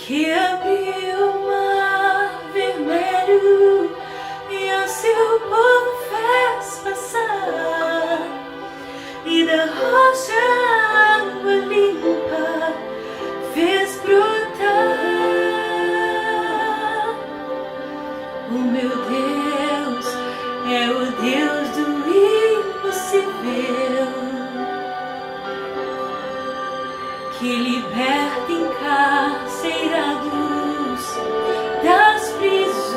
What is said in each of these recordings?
que abriu o mar vermelho e ao seu povo fez passar, e da rocha água limpa fez brotar. O meu Deus é o Deus do impossível, que liberta encarcerados das prisões,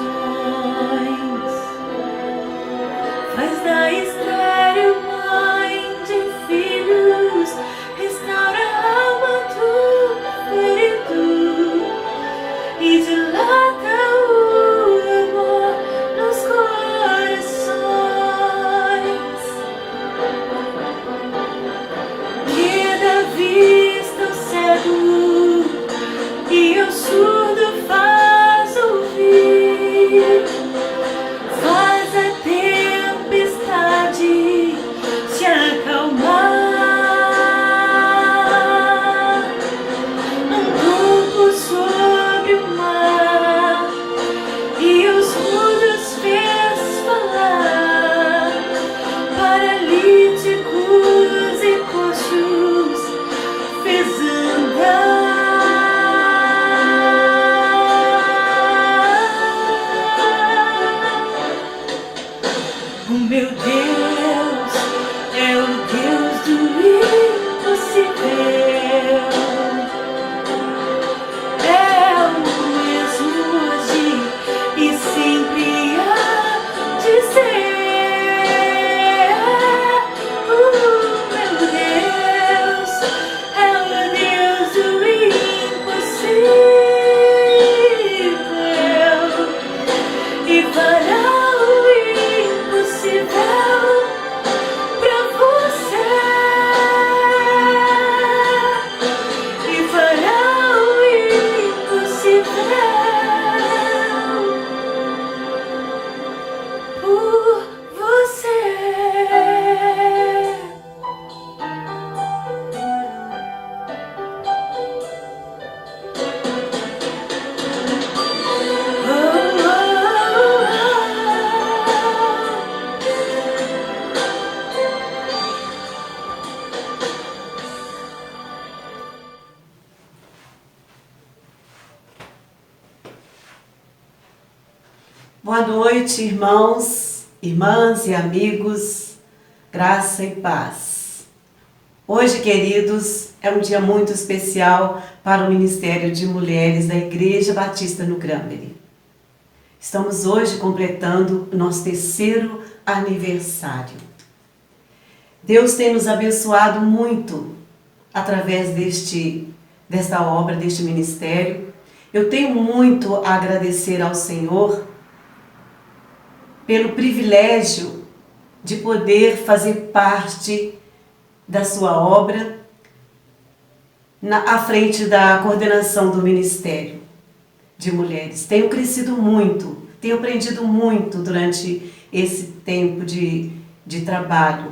faz da estéril mãe de filhos, restaura a alma do ferido e dilata o amor nos corações, que dá vista ao cego e ao surdo faz ouvir, faz a tempestade se acalmar, andou por sobre o mar e os mudos fez falar, paralíticos e coxos fez andar. O meu Deus é o Deus do impossível, é o mesmo hoje e sempre há de ser. O meu Deus é o Deus do impossível e fará o impossível pra você, e fará o impossível por você. Boa noite, irmãos, irmãs e amigos, graça e paz. Hoje, queridos, é um dia muito especial para o Ministério de Mulheres da Igreja Batista no Cranberry. Estamos hoje completando o nosso 3º aniversário. Deus tem nos abençoado muito através desta obra, deste ministério. Eu tenho muito a agradecer ao Senhor pelo privilégio de poder fazer parte da sua obra à frente da coordenação do Ministério de Mulheres. Tenho crescido muito, tenho aprendido muito durante esse tempo de trabalho.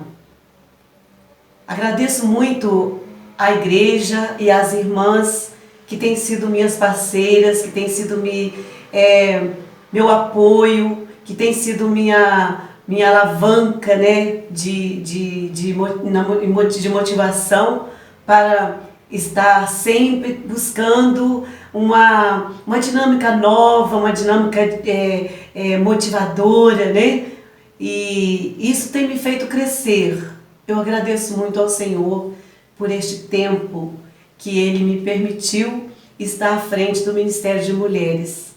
Agradeço muito à igreja e às irmãs que têm sido minhas parceiras, que têm sido meu apoio, que tem sido minha alavanca, né, de motivação para estar sempre buscando uma dinâmica nova, uma dinâmica motivadora, né? E isso tem me feito crescer. Eu agradeço muito ao Senhor por este tempo que Ele me permitiu estar à frente do Ministério de Mulheres.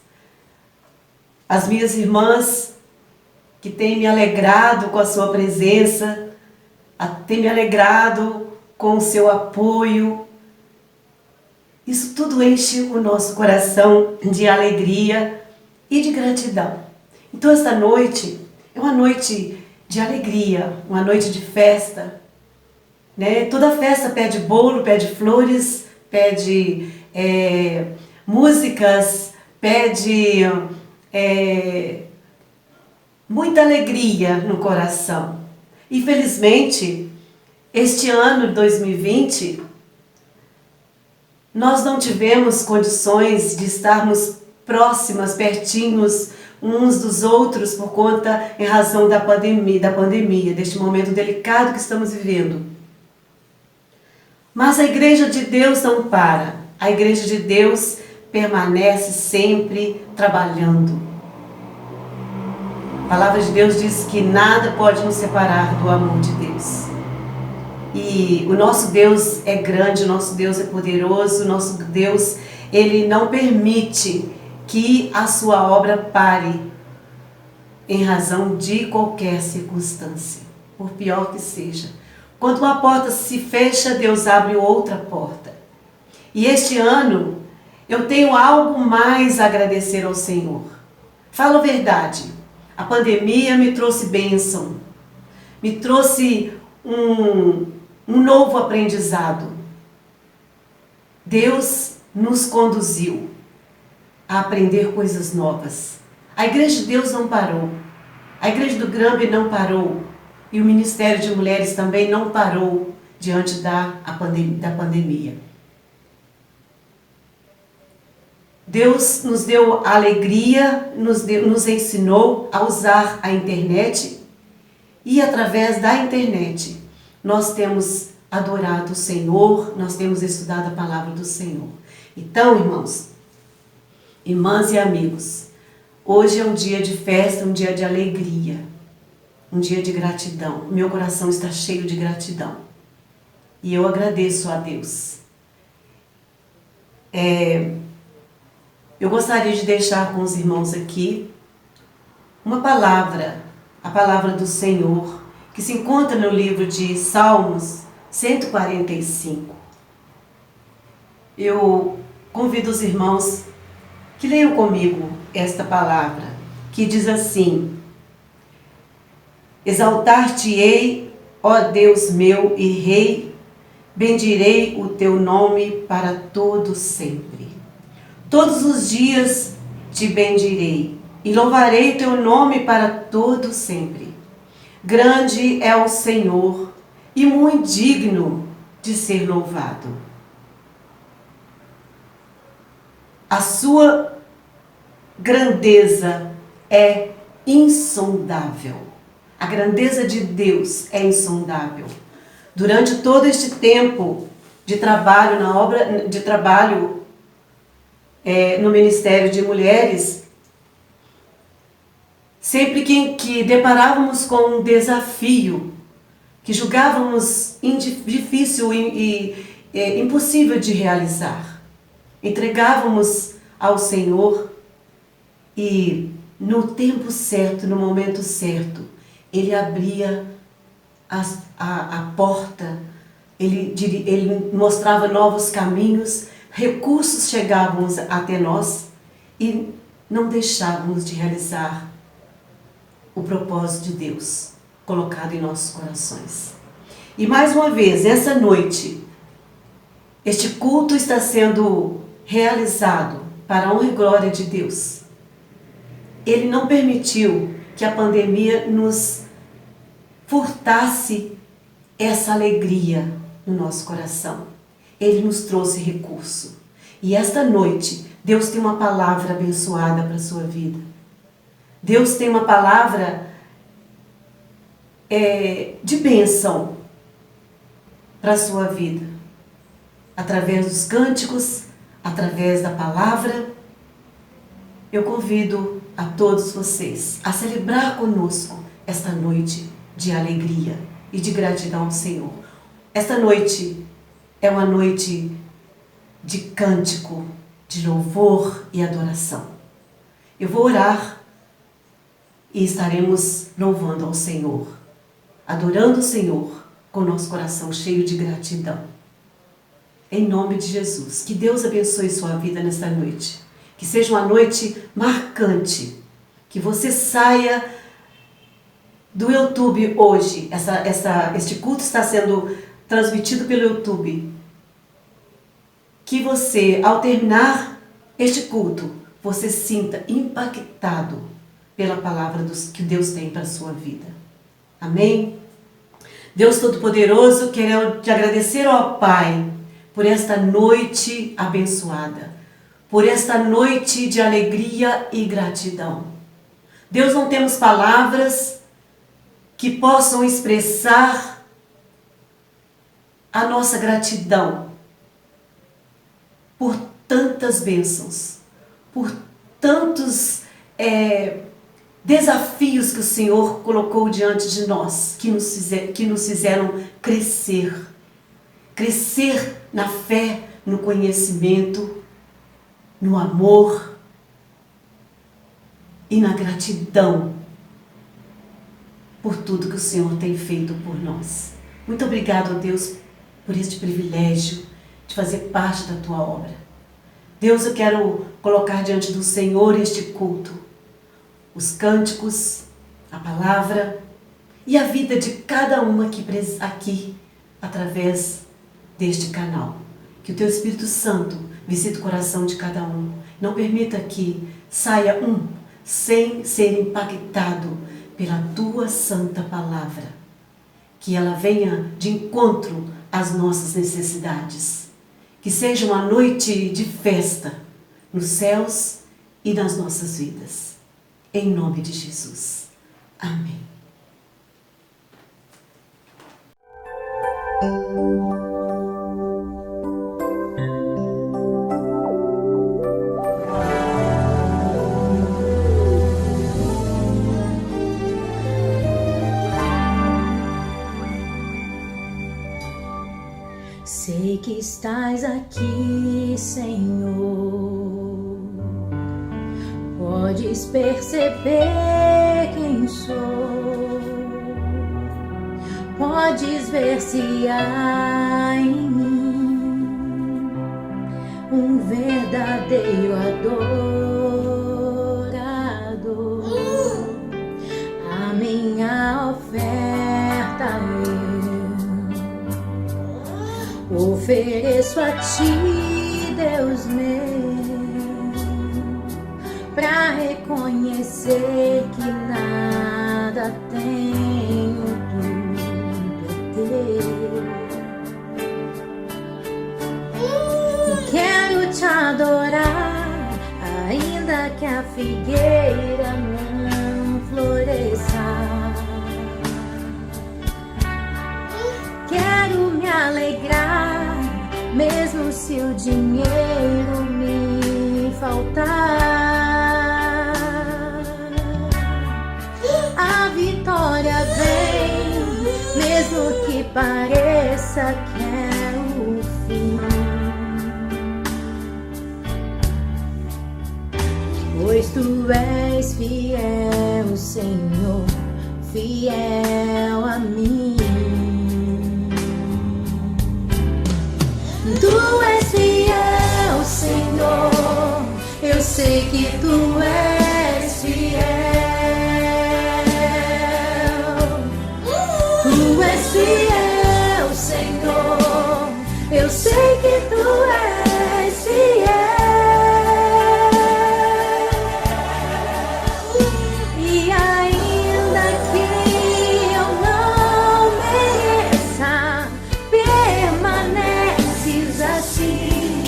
As minhas irmãs que têm me alegrado com a sua presença, têm me alegrado com o seu apoio. Isso tudo enche o nosso coração de alegria e de gratidão. Então esta noite é uma noite de alegria, uma noite de festa, né? Toda festa pede bolo, pede flores, pede músicas, pede muita alegria no coração. Infelizmente, este ano de 2020 Nós não tivemos condições de estarmos próximas, pertinhos uns dos outros por conta, em razão da pandemia, deste momento delicado que estamos vivendo. Mas a Igreja de Deus não para. A Igreja de Deus permanece sempre trabalhando. A palavra de Deus diz que nada pode nos separar do amor de Deus. E o nosso Deus é grande, o nosso Deus é poderoso, o nosso Deus, Ele não permite que a sua obra pare em razão de qualquer circunstância, por pior que seja. Quando uma porta se fecha, Deus abre outra porta. E este ano, eu tenho algo mais a agradecer ao Senhor. Falo a verdade, a pandemia me trouxe bênção, me trouxe um novo aprendizado. Deus nos conduziu a aprender coisas novas. A Igreja de Deus não parou. A Igreja do Gramby não parou. E o Ministério de Mulheres também não parou diante da pandemia. Deus nos deu alegria, nos ensinou a usar a internet. E através da internet, nós temos adorado o Senhor, nós temos estudado a palavra do Senhor. Então, irmãos, irmãs e amigos, hoje é um dia de festa, um dia de alegria, um dia de gratidão. Meu coração está cheio de gratidão. E eu agradeço a Deus. Eu gostaria de deixar com os irmãos aqui uma palavra, a palavra do Senhor, que se encontra no livro de Salmos 145. Eu convido os irmãos que leiam comigo esta palavra, que diz assim: Exaltar-te-ei, ó Deus meu e Rei, bendirei o teu nome para todo sempre. Todos os dias te bendirei e louvarei teu nome para todo sempre. Grande é o Senhor e muito digno de ser louvado. A sua grandeza é insondável. A grandeza de Deus é insondável. Durante todo este tempo de trabalho no Ministério de Mulheres, sempre que deparávamos com um desafio que julgávamos difícil e impossível de realizar, entregávamos ao Senhor e no tempo certo, no momento certo, Ele abria a porta, Ele mostrava novos caminhos, recursos chegavam até nós e não deixávamos de realizar o propósito de Deus colocado em nossos corações. E mais uma vez, essa noite, este culto está sendo realizado para a honra e glória de Deus. Ele não permitiu que a pandemia nos furtasse essa alegria no nosso coração. Ele nos trouxe recurso. E esta noite, Deus tem uma palavra abençoada para a sua vida. Deus tem uma palavra de bênção para a sua vida. Através dos cânticos, através da palavra, eu convido a todos vocês a celebrar conosco esta noite de alegria e de gratidão ao Senhor. Esta noite é uma noite de cântico, de louvor e adoração. Eu vou orar e estaremos louvando ao Senhor, adorando o Senhor com o nosso coração cheio de gratidão. Em nome de Jesus, que Deus abençoe sua vida nesta noite. Que seja uma noite marcante. Que você saia do YouTube hoje. Este culto está sendo transmitido pelo YouTube. Que você, ao terminar este culto, você sinta impactado pela palavra que Deus tem para a sua vida. Amém? Deus Todo-Poderoso, quero te agradecer, ó Pai, por esta noite abençoada, por esta noite de alegria e gratidão. Deus, não temos palavras que possam expressar a nossa gratidão por tantas bênçãos, por tantos desafios que o Senhor colocou diante de nós, que nos fizeram crescer na fé, no conhecimento, no amor e na gratidão por tudo que o Senhor tem feito por nós. Muito obrigado, Deus, por este privilégio de fazer parte da Tua obra. Deus, eu quero colocar diante do Senhor este culto, os cânticos, a palavra e a vida de cada um aqui através deste canal. Que o Teu Espírito Santo visite o coração de cada um. Não permita que saia sem ser impactado pela Tua santa palavra. Que ela venha de encontro às nossas necessidades. Que seja uma noite de festa nos céus e nas nossas vidas. Em nome de Jesus. Amém. Sei que estás aqui, Senhor. Podes perceber quem sou. Podes ver se há em mim um verdadeiro adorador. A minha oferta ofereço a Ti, Deus meu, pra reconhecer que nada tenho, tudo é Teu. Quero Te adorar, ainda que a figueira não floresça. Quero me alegrar, mesmo se o dinheiro me faltar. A vitória vem, mesmo que pareça que é o fim. Pois Tu és fiel, Senhor, fiel a mim. Tu és fiel, Senhor, eu sei que Tu és fiel. Tu és fiel, Senhor, eu sei que Tu és fiel. E ainda que eu não mereça, permaneces assim,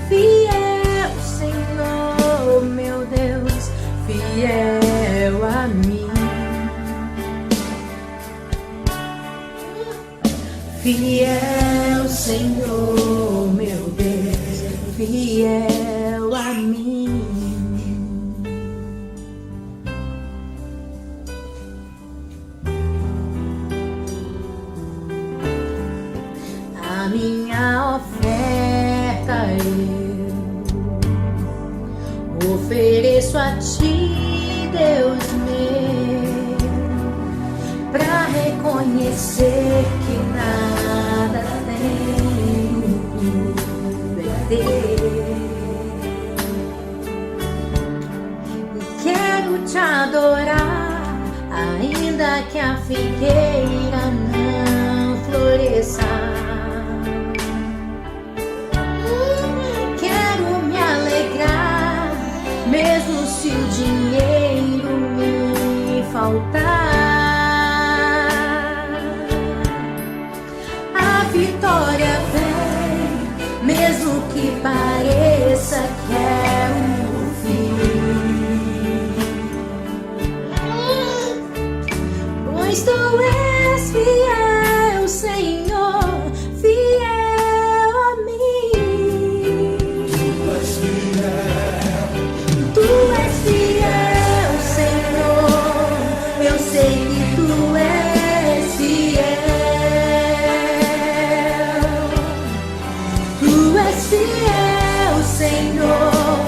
fiel, Senhor, meu Deus, fiel a mim. Fiel, Senhor, meu Deus, fiel a mim. A minha oferta eu ofereço a Ti, Deus meu, pra reconhecer que nada tenho, tudo é Teu. Quero Te adorar, ainda que a figueira não floresça. Quero me alegrar, mesmo se o dinheiro me faltar. A vitória vem, mesmo que pareça que é o fim. Pois tu és fiel, Senhor, fiel a mim. Tu és fiel, Senhor, eu sei que tu és fiel. Tu és fiel, Senhor,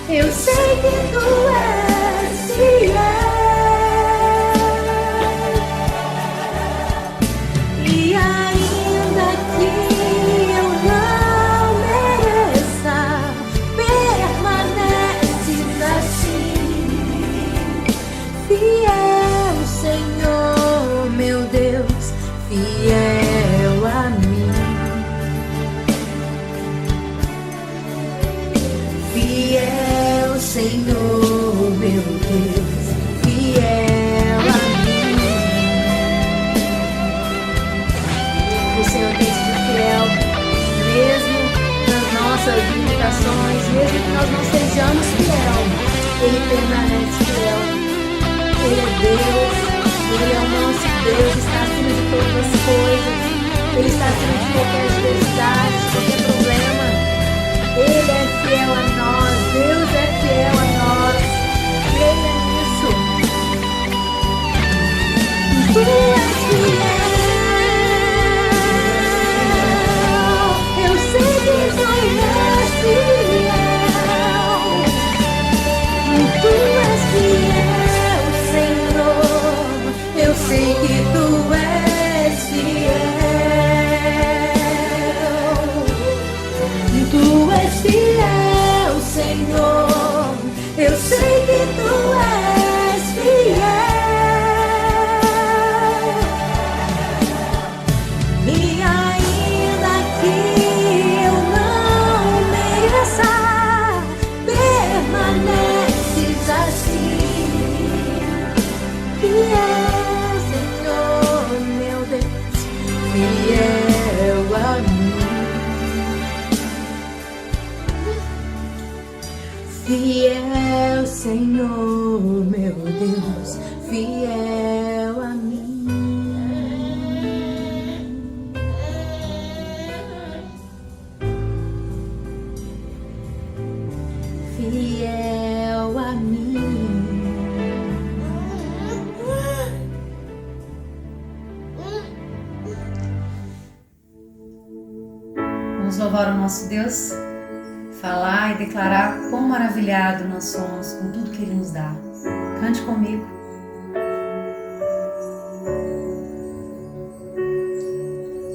eu sei que tu és fiel. E ainda que eu não mereça, permaneces assim. Fiel, Senhor, meu Deus, fiel a mim. Fiel, Senhor, meu Deus, fiel a mim. O Senhor tem sido fiel, mesmo nas nossas limitações, mesmo que nós não sejamos fiel, Ele permanece fiel. Ele é Deus, Ele é o nosso Deus, está acima de todas as coisas. Ele está acima de qualquer adversidade, de qualquer problema. Ele é fiel a nós, Deus é fiel a nós. Creia nisso. Tu és fiel. Eu sei que tu és fiel. Tu és fiel, Senhor. Eu sei que tu és fiel. Tu és fiel, Senhor, eu sei que tu és fiel. E ainda que eu não mereça, permaneces assim. Fiel, Senhor, meu Deus, fiel a mim. Fiel, Senhor, meu Deus, fiel a mim. Fiel a mim. Vamos louvar o nosso Deus, falar e declarar quão maravilhado nós somos com tudo que Ele nos dá. Cante comigo.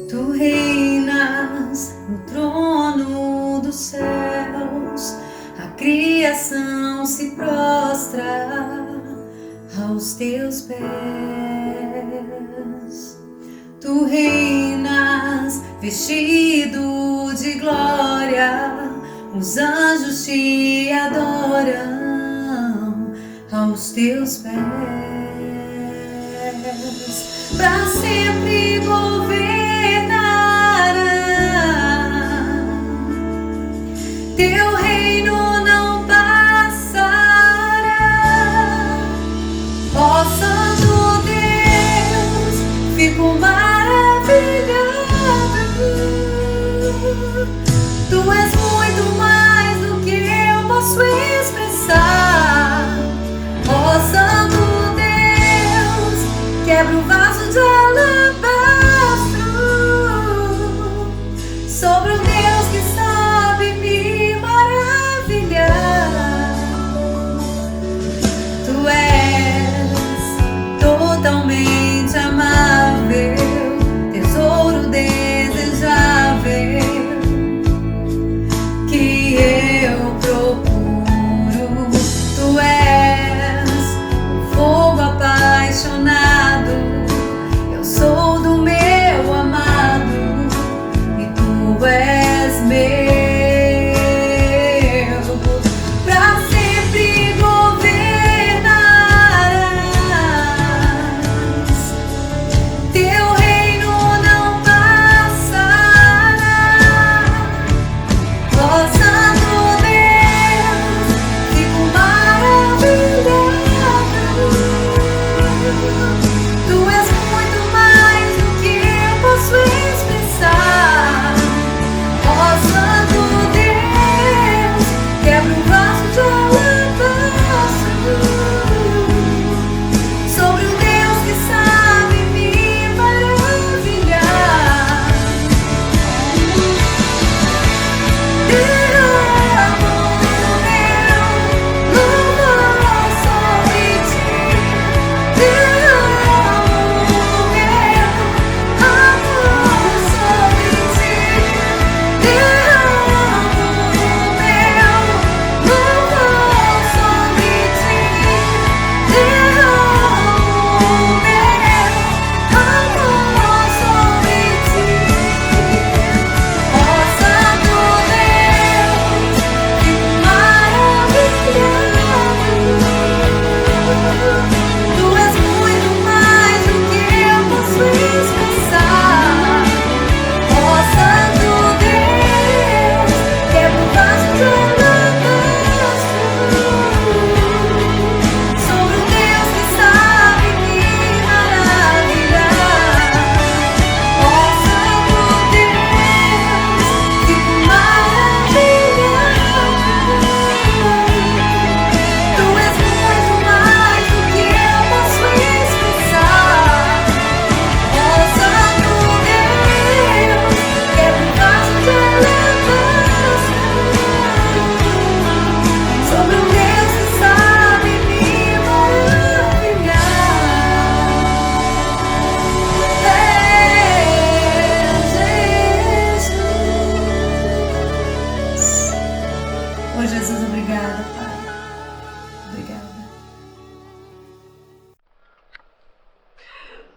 Tu reinas no trono dos céus, a criação se prostra aos teus pés. Tu reinas vestido de glória, os anjos te adoram aos teus pés. Pra sempre governará, teu reino não passará. Ó Santo Deus, fico maravilhado. Tu és muito mais do que eu posso expressar. Ó Santo Deus, quebra o vaso de alabastro sobre o Deus que sabe me maravilhar. Tu és totalmente amável, tesouro desejável que eu procuro. Tu és o fogo apaixonado, eu Oh Jesus, obrigada, Pai. Obrigada.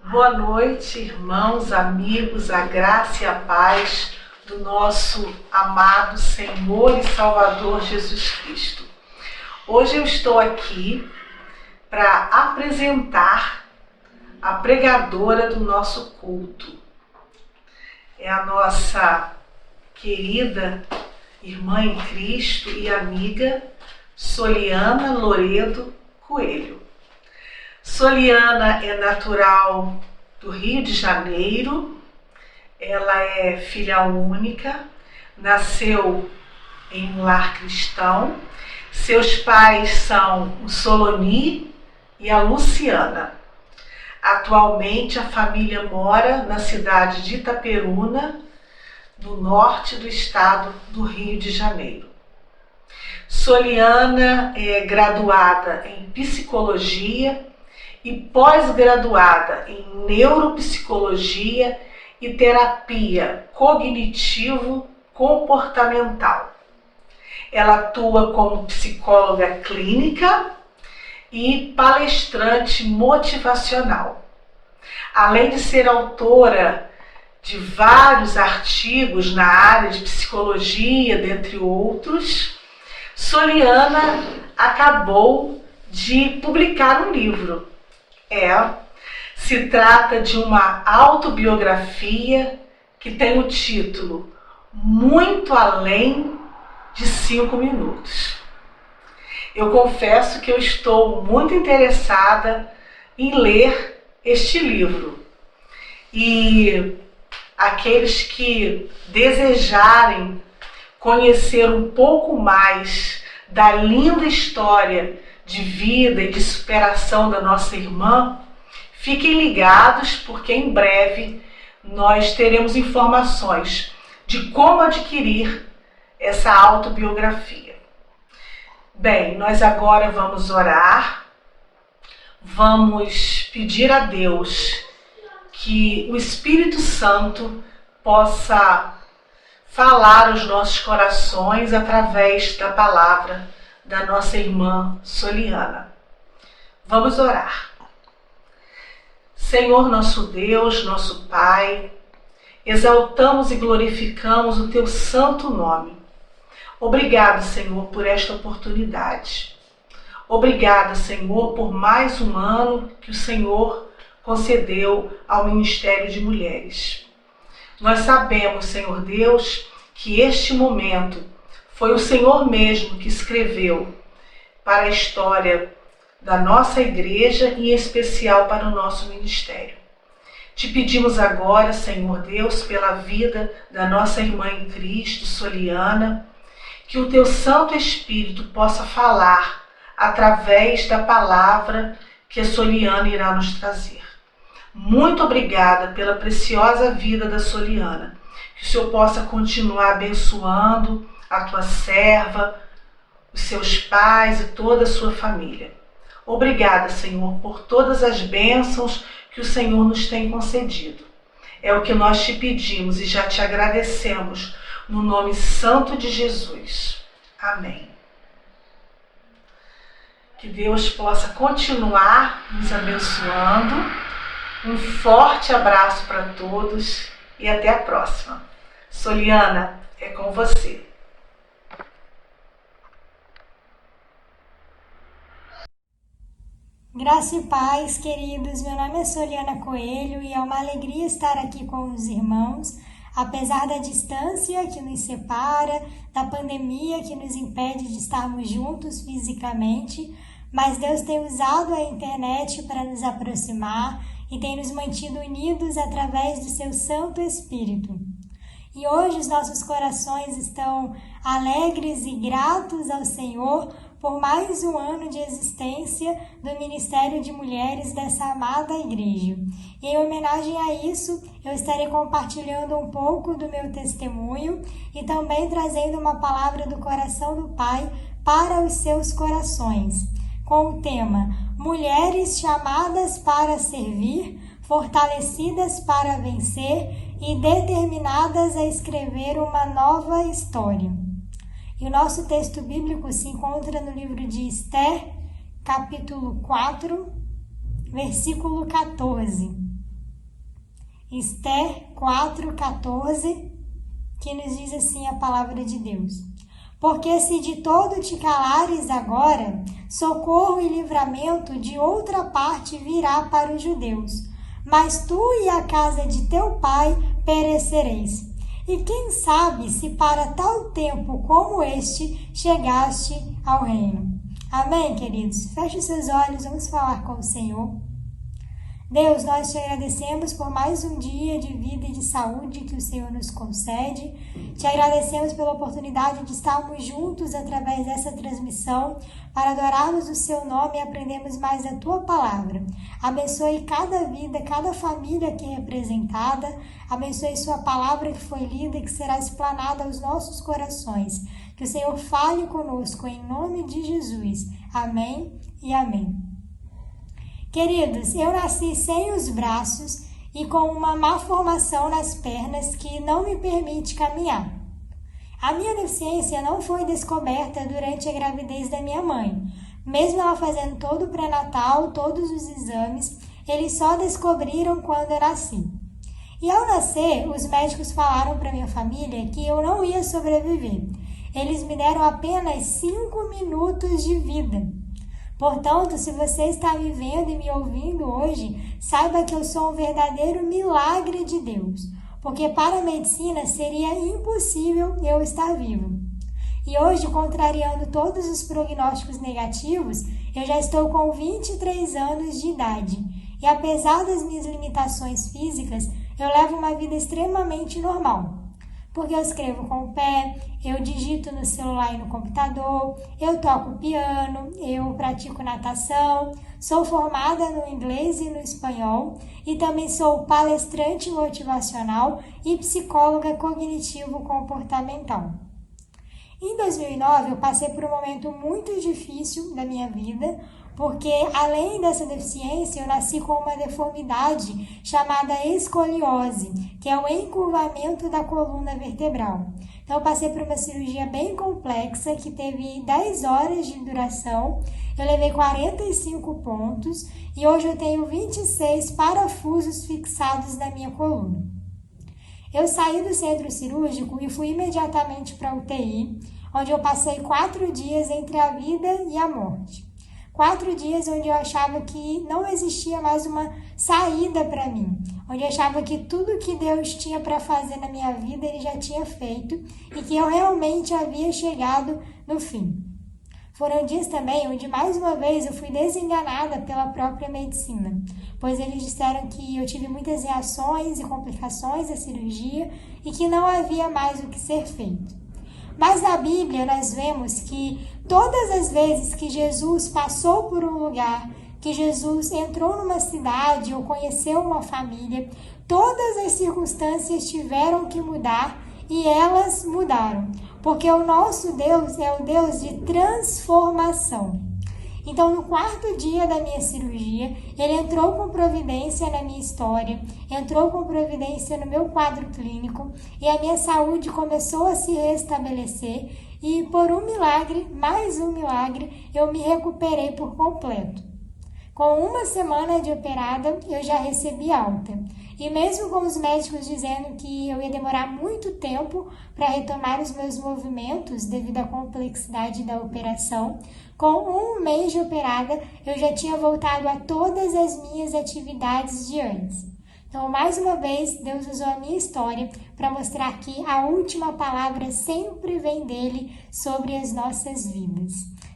Boa noite, irmãos, amigos, a graça e a paz do nosso amado Senhor e Salvador Jesus Cristo. Hoje eu estou aqui para apresentar a pregadora do nosso culto. É a nossa querida irmã em Cristo e amiga Soliana Loredo Coelho. Soliana é natural do Rio de Janeiro, ela é filha única, nasceu em um lar cristão. Seus pais são o Soloni e a Luciana. Atualmente a família mora na cidade de Itaperuna, no norte do estado do Rio de Janeiro. Soliana é graduada em psicologia e pós-graduada em neuropsicologia e terapia cognitivo-comportamental. Ela atua como psicóloga clínica e palestrante motivacional. Além de ser autora de vários artigos na área de psicologia, dentre outros, Soliana acabou de publicar um livro. Se trata de uma autobiografia que tem o título Muito Além de 5 Minutos. Eu confesso que eu estou muito interessada em ler este livro. E aqueles que desejarem conhecer um pouco mais da linda história de vida e de superação da nossa irmã, fiquem ligados, porque em breve nós teremos informações de como adquirir essa autobiografia. Bem, nós agora vamos orar, vamos pedir a Deus que o Espírito Santo possa falar aos nossos corações através da palavra da nossa irmã Soliana. Vamos orar. Senhor nosso Deus, nosso Pai, exaltamos e glorificamos o Teu santo nome. Obrigado, Senhor, por esta oportunidade. Obrigada, Senhor, por mais um ano que o Senhor concedeu ao Ministério de Mulheres. Nós sabemos, Senhor Deus, que este momento foi o Senhor mesmo que escreveu para a história da nossa igreja e em especial para o nosso ministério. Te pedimos agora, Senhor Deus, pela vida da nossa irmã em Cristo, Soliana, que o Teu Santo Espírito possa falar através da palavra que a Soliana irá nos trazer. Muito obrigada pela preciosa vida da Soliana. Que o Senhor possa continuar abençoando a Tua serva, os seus pais e toda a sua família. Obrigada, Senhor, por todas as bênçãos que o Senhor nos tem concedido. É o que nós te pedimos e já te agradecemos, no nome santo de Jesus. Amém. Que Deus possa continuar nos abençoando. Um forte abraço para todos e até a próxima. Soliana, é com você. Graça e paz, queridos. Meu nome é Soliana Coelho e é uma alegria estar aqui com os irmãos, apesar da distância que nos separa, da pandemia que nos impede de estarmos juntos fisicamente, mas Deus tem usado a internet para nos aproximar e tem nos mantido unidos através do seu Santo Espírito. E hoje os nossos corações estão alegres e gratos ao Senhor por mais um ano de existência do Ministério de Mulheres dessa amada igreja. E em homenagem a isso, eu estarei compartilhando um pouco do meu testemunho e também trazendo uma palavra do coração do Pai para os seus corações, com o tema Mulheres chamadas para servir, fortalecidas para vencer e determinadas a escrever uma nova história. E o nosso texto bíblico se encontra no livro de Esther, capítulo 4, versículo 14. Esther 4:14, que nos diz assim a palavra de Deus: porque se de todo te calares agora, socorro e livramento de outra parte virá para os judeus, mas tu e a casa de teu pai perecereis. E quem sabe se para tal tempo como este chegaste ao reino. Amém, queridos? Feche seus olhos, vamos falar com o Senhor. Deus, nós te agradecemos por mais um dia de vida e de saúde que o Senhor nos concede. Te agradecemos pela oportunidade de estarmos juntos através dessa transmissão para adorarmos o seu nome e aprendermos mais a tua palavra. Abençoe cada vida, cada família aqui representada. Abençoe sua palavra que foi lida e que será explanada aos nossos corações. Que o Senhor fale conosco em nome de Jesus. Amém e amém. Queridos, eu nasci sem os braços e com uma má formação nas pernas que não me permite caminhar. A minha deficiência não foi descoberta durante a gravidez da minha mãe. Mesmo ela fazendo todo o pré-natal, todos os exames, eles só descobriram quando eu nasci. E ao nascer, os médicos falaram para minha família que eu não ia sobreviver. Eles me deram apenas 5 minutos de vida. Portanto, se você está me vendo e me ouvindo hoje, saiba que eu sou um verdadeiro milagre de Deus, porque para a medicina seria impossível eu estar vivo. E hoje, contrariando todos os prognósticos negativos, eu já estou com 23 anos de idade. E apesar das minhas limitações físicas, eu levo uma vida extremamente normal. Porque eu escrevo com o pé, eu digito no celular e no computador, eu toco piano, eu pratico natação, sou formada no inglês e no espanhol e também sou palestrante motivacional e psicóloga cognitivo-comportamental. Em 2009, eu passei por um momento muito difícil da minha vida, porque além dessa deficiência, eu nasci com uma deformidade chamada escoliose, que é o encurvamento da coluna vertebral. Então, eu passei por uma cirurgia bem complexa, que teve 10 horas de duração, eu levei 45 pontos e hoje eu tenho 26 parafusos fixados na minha coluna. Eu saí do centro cirúrgico e fui imediatamente para a UTI, onde eu passei 4 dias entre a vida e a morte. 4 dias onde eu achava que não existia mais uma saída para mim, onde eu achava que tudo que Deus tinha para fazer na minha vida Ele já tinha feito e que eu realmente havia chegado no fim. Foram dias também onde mais uma vez eu fui desenganada pela própria medicina, pois eles disseram que eu tive muitas reações e complicações da cirurgia e que não havia mais o que ser feito. Mas na Bíblia nós vemos que todas as vezes que Jesus passou por um lugar, que Jesus entrou numa cidade ou conheceu uma família, todas as circunstâncias tiveram que mudar e elas mudaram, porque o nosso Deus é o Deus de transformação. Então, no 4º dia da minha cirurgia, Ele entrou com providência na minha história, entrou com providência no meu quadro clínico e a minha saúde começou a se restabelecer e, por um milagre, mais um milagre, eu me recuperei por completo. Com 1 semana de operada, eu já recebi alta. E mesmo com os médicos dizendo que eu ia demorar muito tempo para retomar os meus movimentos devido à complexidade da operação, com 1 mês de operada, eu já tinha voltado a todas as minhas atividades de antes. Então, mais uma vez, Deus usou a minha história para mostrar que a última palavra sempre vem dele sobre as nossas vidas.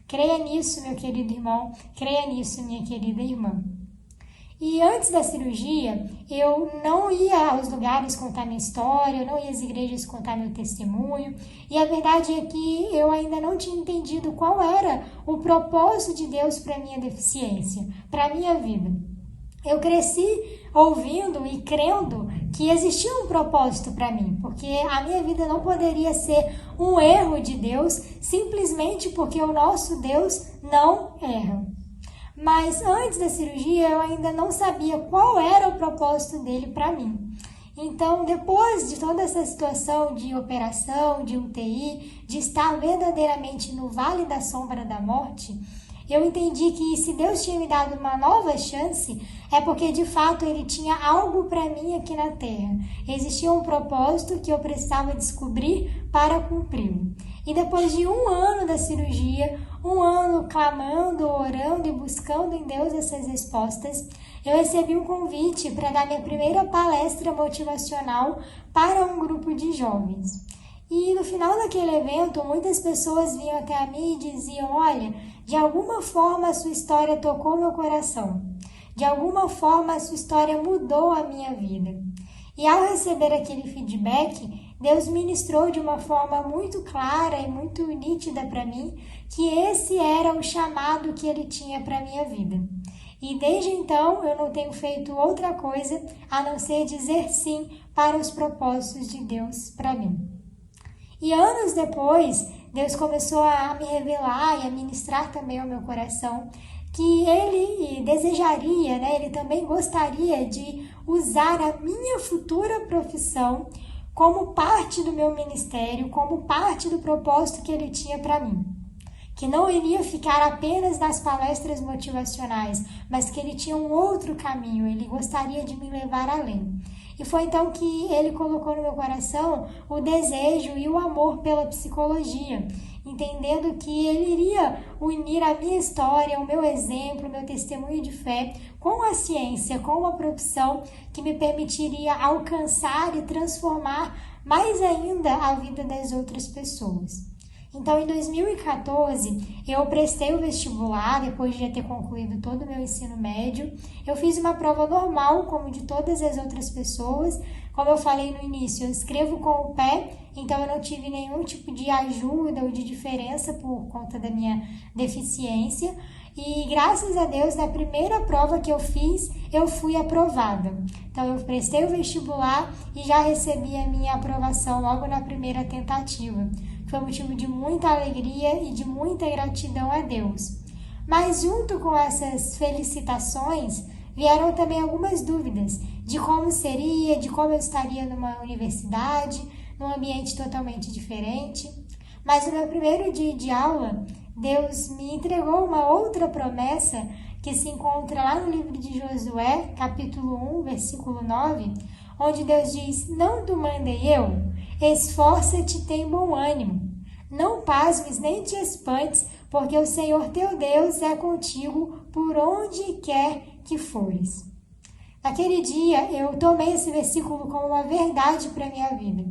Creia nisso, meu querido irmão, creia nisso, minha querida irmã. E antes da cirurgia, eu não ia aos lugares contar minha história, eu não ia às igrejas contar meu testemunho. E a verdade é que eu ainda não tinha entendido qual era o propósito de Deus para a minha deficiência, para a minha vida. Eu cresci ouvindo e crendo que existia um propósito para mim, porque a minha vida não poderia ser um erro de Deus, simplesmente porque o nosso Deus não erra. Mas antes da cirurgia eu ainda não sabia qual era o propósito dele para mim. Então, depois de toda essa situação de operação, de UTI, de estar verdadeiramente no vale da sombra da morte, eu entendi que se Deus tinha me dado uma nova chance, é porque de fato Ele tinha algo para mim aqui na Terra. Existia um propósito que eu precisava descobrir para cumpri-lo. E depois de 1 ano da cirurgia, 1 ano clamando, orando e buscando em Deus essas respostas, eu recebi um convite para dar minha primeira palestra motivacional para um grupo de jovens. E no final daquele evento, muitas pessoas vinham até a mim e diziam: olha, de alguma forma a sua história tocou meu coração. De alguma forma a sua história mudou a minha vida. E ao receber aquele feedback, Deus ministrou de uma forma muito clara e muito nítida para mim que esse era o chamado que Ele tinha para a minha vida. E desde então eu não tenho feito outra coisa a não ser dizer sim para os propósitos de Deus para mim. E anos depois, Deus começou a me revelar e a ministrar também ao meu coração que Ele desejaria, Ele também gostaria de usar a minha futura profissão como parte do meu ministério, como parte do propósito que Ele tinha para mim. Que não iria ficar apenas nas palestras motivacionais, mas que Ele tinha um outro caminho, Ele gostaria de me levar além. E foi então que Ele colocou no meu coração o desejo e o amor pela psicologia, entendendo que Ele iria unir a minha história, o meu exemplo, o meu testemunho de fé com a ciência, com uma profissão que me permitiria alcançar e transformar mais ainda a vida das outras pessoas. Então, em 2014, eu prestei o vestibular, depois de já ter concluído todo o meu ensino médio. Eu fiz uma prova normal, como de todas as outras pessoas. Como eu falei no início, eu escrevo com o pé, então eu não tive nenhum tipo de ajuda ou de diferença por conta da minha deficiência. E graças a Deus, na primeira prova que eu fiz, eu fui aprovada. Então, eu prestei o vestibular e já recebi a minha aprovação logo na primeira tentativa. Foi motivo de muita alegria e de muita gratidão a Deus. Mas junto com essas felicitações, vieram também algumas dúvidas de como seria, de como eu estaria numa universidade, num ambiente totalmente diferente. Mas no meu primeiro dia de aula, Deus me entregou uma outra promessa que se encontra lá no livro de Josué, capítulo 1, versículo 9, onde Deus diz: não te mandei eu? Esforça-te e tem bom ânimo. Não pasmes nem te espantes, porque o Senhor teu Deus é contigo por onde quer que fores. Naquele dia, eu tomei esse versículo como uma verdade para a minha vida.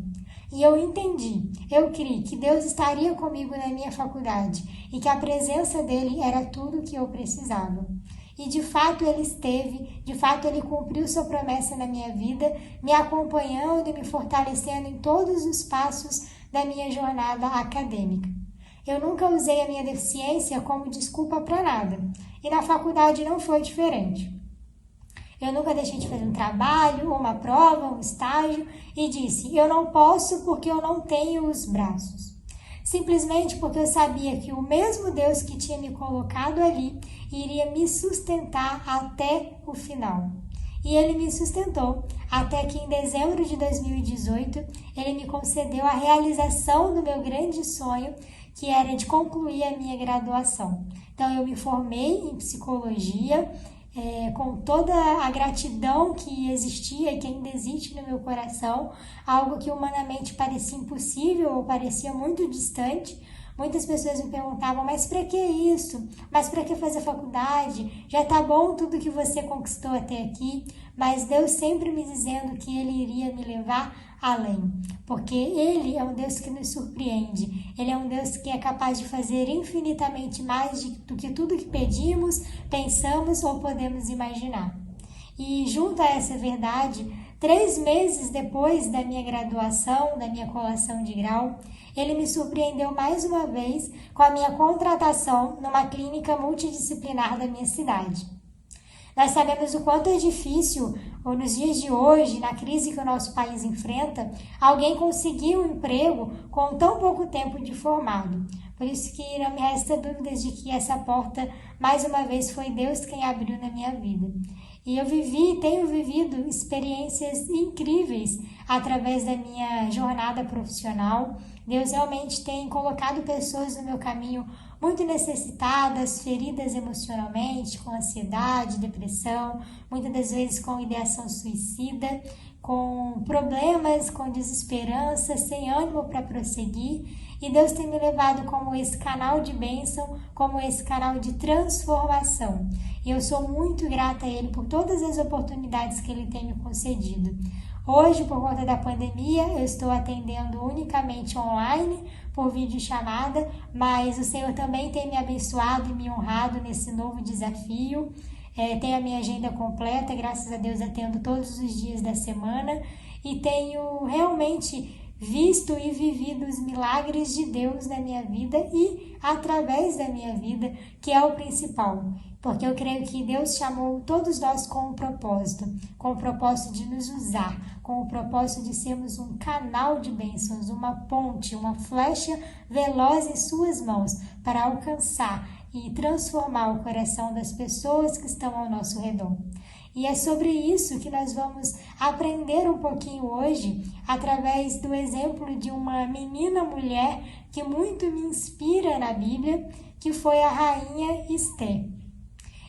E eu entendi, eu criei que Deus estaria comigo na minha faculdade e que a presença dele era tudo o que eu precisava. E de fato Ele esteve, de fato Ele cumpriu sua promessa na minha vida, me acompanhando e me fortalecendo em todos os passos da minha jornada acadêmica. Eu nunca usei a minha deficiência como desculpa para nada, e na faculdade não foi diferente. Eu nunca deixei de fazer um trabalho, uma prova, um estágio e disse: eu não posso porque eu não tenho os braços. Simplesmente porque eu sabia que o mesmo Deus que tinha me colocado ali iria me sustentar até o final. E Ele me sustentou, até que em dezembro de 2018, Ele me concedeu a realização do meu grande sonho, que era de concluir a minha graduação. Então, eu me formei em psicologia, com toda a gratidão que existia e que ainda existe no meu coração, algo que humanamente parecia impossível ou parecia muito distante. Muitas pessoas me perguntavam: mas para que isso? Mas para que fazer faculdade? Já tá bom tudo que você conquistou até aqui. Mas Deus sempre me dizendo que Ele iria me levar além, porque Ele é um Deus que nos surpreende. Ele é um Deus que é capaz de fazer infinitamente mais do que tudo que pedimos, pensamos ou podemos imaginar. E junto a essa verdade, 3 meses depois da minha graduação, da minha colação de grau, Ele me surpreendeu mais uma vez com a minha contratação numa clínica multidisciplinar da minha cidade. Nós sabemos o quanto é difícil, nos dias de hoje, na crise que o nosso país enfrenta, alguém conseguir um emprego com tão pouco tempo de formado. Por isso que não me resta dúvidas de que essa porta, mais uma vez, foi Deus quem abriu na minha vida. E eu tenho vivido experiências incríveis através da minha jornada profissional. Deus realmente tem colocado pessoas no meu caminho muito necessitadas, feridas emocionalmente, com ansiedade, depressão, muitas das vezes com ideação suicida, com problemas, com desesperança, sem ânimo para prosseguir. E Deus tem me levado como esse canal de bênção, como esse canal de transformação. E eu sou muito grata a Ele por todas as oportunidades que Ele tem me concedido. Hoje, por conta da pandemia, eu estou atendendo unicamente online, por videochamada, mas o Senhor também tem me abençoado e me honrado nesse novo desafio. Tenho a minha agenda completa, graças a Deus atendo todos os dias da semana e tenho realmente visto e vivido os milagres de Deus na minha vida e através da minha vida, que é o principal. Porque eu creio que Deus chamou todos nós com o propósito de nos usar, com o propósito de sermos um canal de bênçãos, uma ponte, uma flecha veloz em suas mãos para alcançar e transformar o coração das pessoas que estão ao nosso redor. E é sobre isso que nós vamos aprender um pouquinho hoje, através do exemplo de uma menina mulher que muito me inspira na Bíblia, que foi a rainha Esther.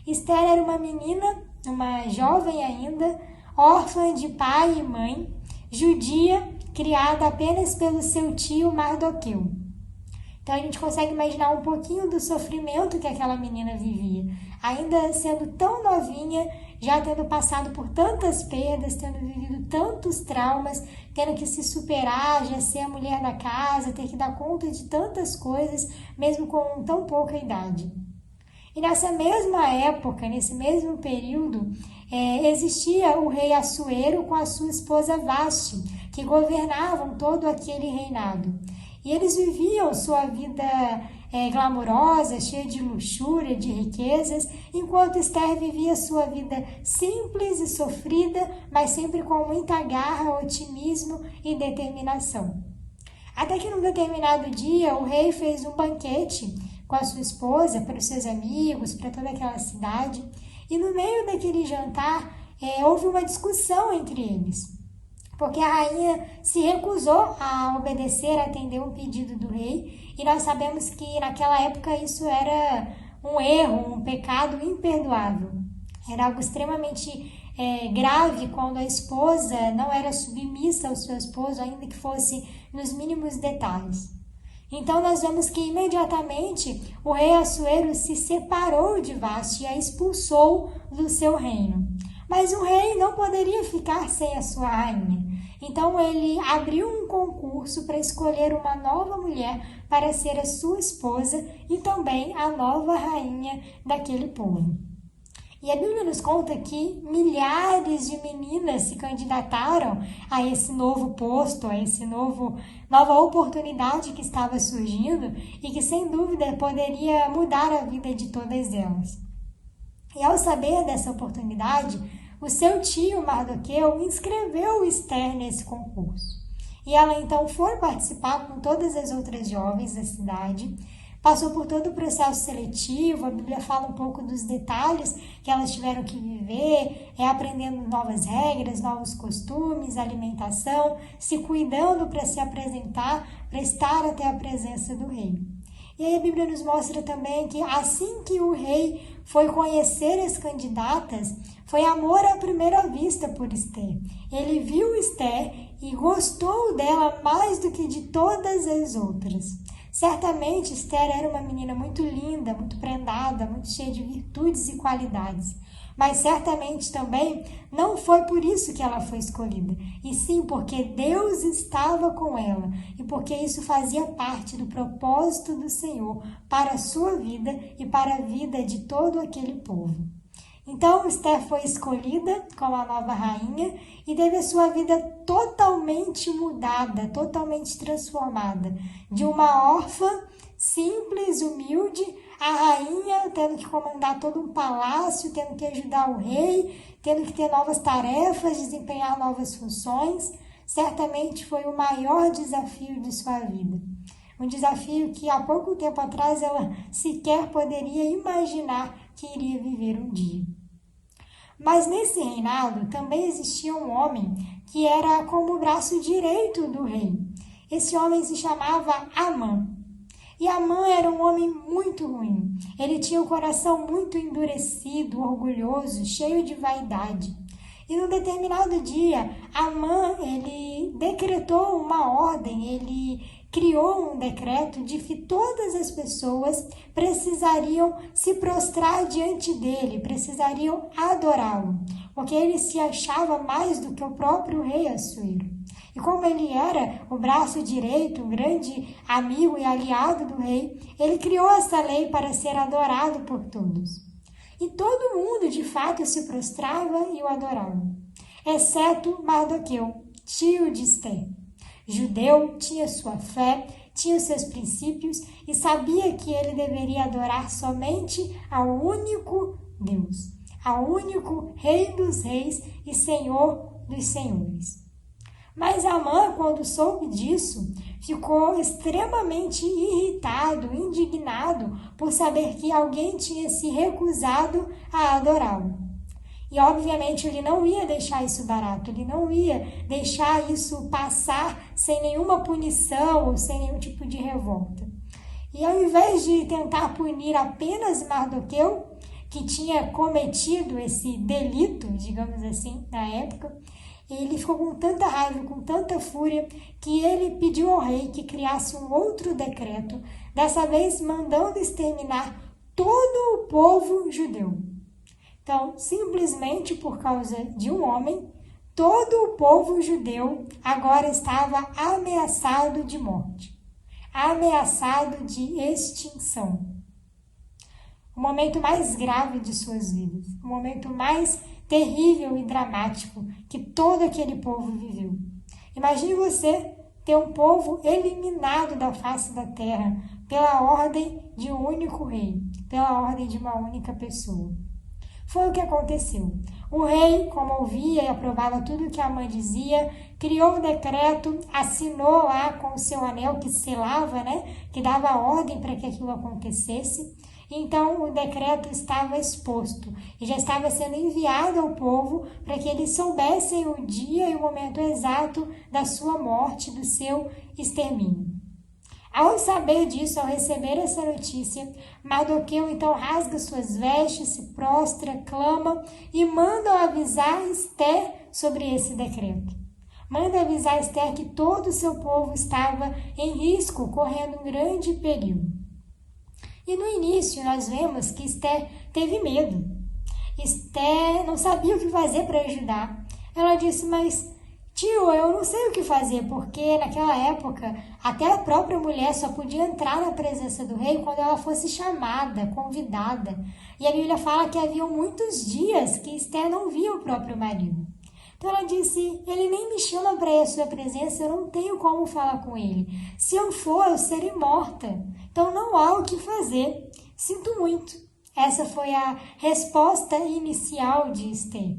Esther era uma menina, uma jovem ainda, órfã de pai e mãe, judia, criada apenas pelo seu tio Mardoqueu. Então a gente consegue imaginar um pouquinho do sofrimento que aquela menina vivia, ainda sendo tão novinha, já tendo passado por tantas perdas, tendo vivido tantos traumas, tendo que se superar, já ser a mulher da casa, ter que dar conta de tantas coisas, mesmo com tão pouca idade. E nessa mesma época, nesse mesmo período, existia o rei Assuero com a sua esposa Vasti, que governavam todo aquele reinado. E eles viviam sua vida glamourosa, cheia de luxúria, de riquezas, enquanto Esther vivia sua vida simples e sofrida, mas sempre com muita garra, otimismo e determinação. Até que num determinado dia, o rei fez um banquete com a sua esposa, para os seus amigos, para toda aquela cidade, e no meio daquele jantar houve uma discussão entre eles, porque a rainha se recusou a obedecer, a atender um pedido do rei, e nós sabemos que naquela época isso era um erro, um pecado imperdoável. Era algo extremamente grave quando a esposa não era submissa ao seu esposo, ainda que fosse nos mínimos detalhes. Então nós vemos que imediatamente o rei Assuero se separou de Vasti e a expulsou do seu reino. Mas o rei não poderia ficar sem a sua rainha. Então ele abriu um concurso para escolher uma nova mulher para ser a sua esposa e também a nova rainha daquele povo. E a Bíblia nos conta que milhares de meninas se candidataram a esse novo posto, a esse nova oportunidade que estava surgindo e que, sem dúvida, poderia mudar a vida de todas elas. E ao saber dessa oportunidade, o seu tio Mardoqueu inscreveu Esther nesse concurso. E ela então foi participar com todas as outras jovens da cidade, passou por todo o processo seletivo, a Bíblia fala um pouco dos detalhes que elas tiveram que viver, aprendendo novas regras, novos costumes, alimentação, se cuidando para se apresentar, para estar até a presença do rei. E aí a Bíblia nos mostra também que assim que o rei foi conhecer as candidatas, foi amor à primeira vista por Esther. Ele viu Esther e gostou dela mais do que de todas as outras. Certamente Esther era uma menina muito linda, muito prendada, muito cheia de virtudes e qualidades. Mas certamente também não foi por isso que ela foi escolhida, e sim porque Deus estava com ela e porque isso fazia parte do propósito do Senhor para a sua vida e para a vida de todo aquele povo. Então Esther foi escolhida como a nova rainha e teve a sua vida totalmente mudada, totalmente transformada. De uma órfã simples, humilde, a rainha tendo que comandar todo um palácio, tendo que ajudar o rei, tendo que ter novas tarefas, desempenhar novas funções. Certamente foi o maior desafio de sua vida. Um desafio que há pouco tempo atrás ela sequer poderia imaginar que iria viver um dia. Mas nesse reinado também existia um homem que era como o braço direito do rei. Esse homem se chamava Amã. E Amã era um homem muito ruim. Ele tinha o coração muito endurecido, orgulhoso, cheio de vaidade. E num determinado dia, Amã, ele decretou uma ordem, ele criou um decreto de que todas as pessoas precisariam se prostrar diante dele, precisariam adorá-lo, porque ele se achava mais do que o próprio rei Assuero. E como ele era o braço direito, um grande amigo e aliado do rei, ele criou essa lei para ser adorado por todos. E todo mundo, de fato, se prostrava e o adorava, exceto Mardoqueu, tio de Ester. Judeu, tinha sua fé, tinha os seus princípios e sabia que ele deveria adorar somente ao único Deus, ao único Rei dos Reis e Senhor dos Senhores. Mas Amã, quando soube disso, ficou extremamente irritado, indignado por saber que alguém tinha se recusado a adorá-lo. E obviamente ele não ia deixar isso barato, ele não ia deixar isso passar sem nenhuma punição ou sem nenhum tipo de revolta. E ao invés de tentar punir apenas Mardoqueu, que tinha cometido esse delito, digamos assim, na época, ele ficou com tanta raiva, com tanta fúria, que ele pediu ao rei que criasse um outro decreto, dessa vez mandando exterminar todo o povo judeu. Então, simplesmente por causa de um homem, todo o povo judeu agora estava ameaçado de morte, ameaçado de extinção. O momento mais grave de suas vidas, o momento mais terrível e dramático que todo aquele povo viveu. Imagine você ter um povo eliminado da face da terra pela ordem de um único rei, pela ordem de uma única pessoa. Foi o que aconteceu. O rei, como ouvia e aprovava tudo o que Amã dizia, criou um decreto, assinou lá com o seu anel que selava, que dava ordem para que aquilo acontecesse. Então o decreto estava exposto e já estava sendo enviado ao povo para que eles soubessem o dia e o momento exato da sua morte, do seu extermínio. Ao saber disso, ao receber essa notícia, Mardoqueu então rasga suas vestes, se prostra, clama e manda avisar Ester sobre esse decreto. Manda avisar Ester que todo o seu povo estava em risco, correndo um grande perigo. E no início nós vemos que Ester teve medo. Ester não sabia o que fazer para ajudar. Ela disse, mas tio, eu não sei o que fazer, porque naquela época até a própria mulher só podia entrar na presença do rei quando ela fosse chamada, convidada. E a Bíblia fala que havia muitos dias que Ester não via o próprio marido. Então ela disse, ele nem me chama para ir à sua presença, eu não tenho como falar com ele. Se eu for, eu serei morta. Então não há o que fazer. Sinto muito. Essa foi a resposta inicial de Ester.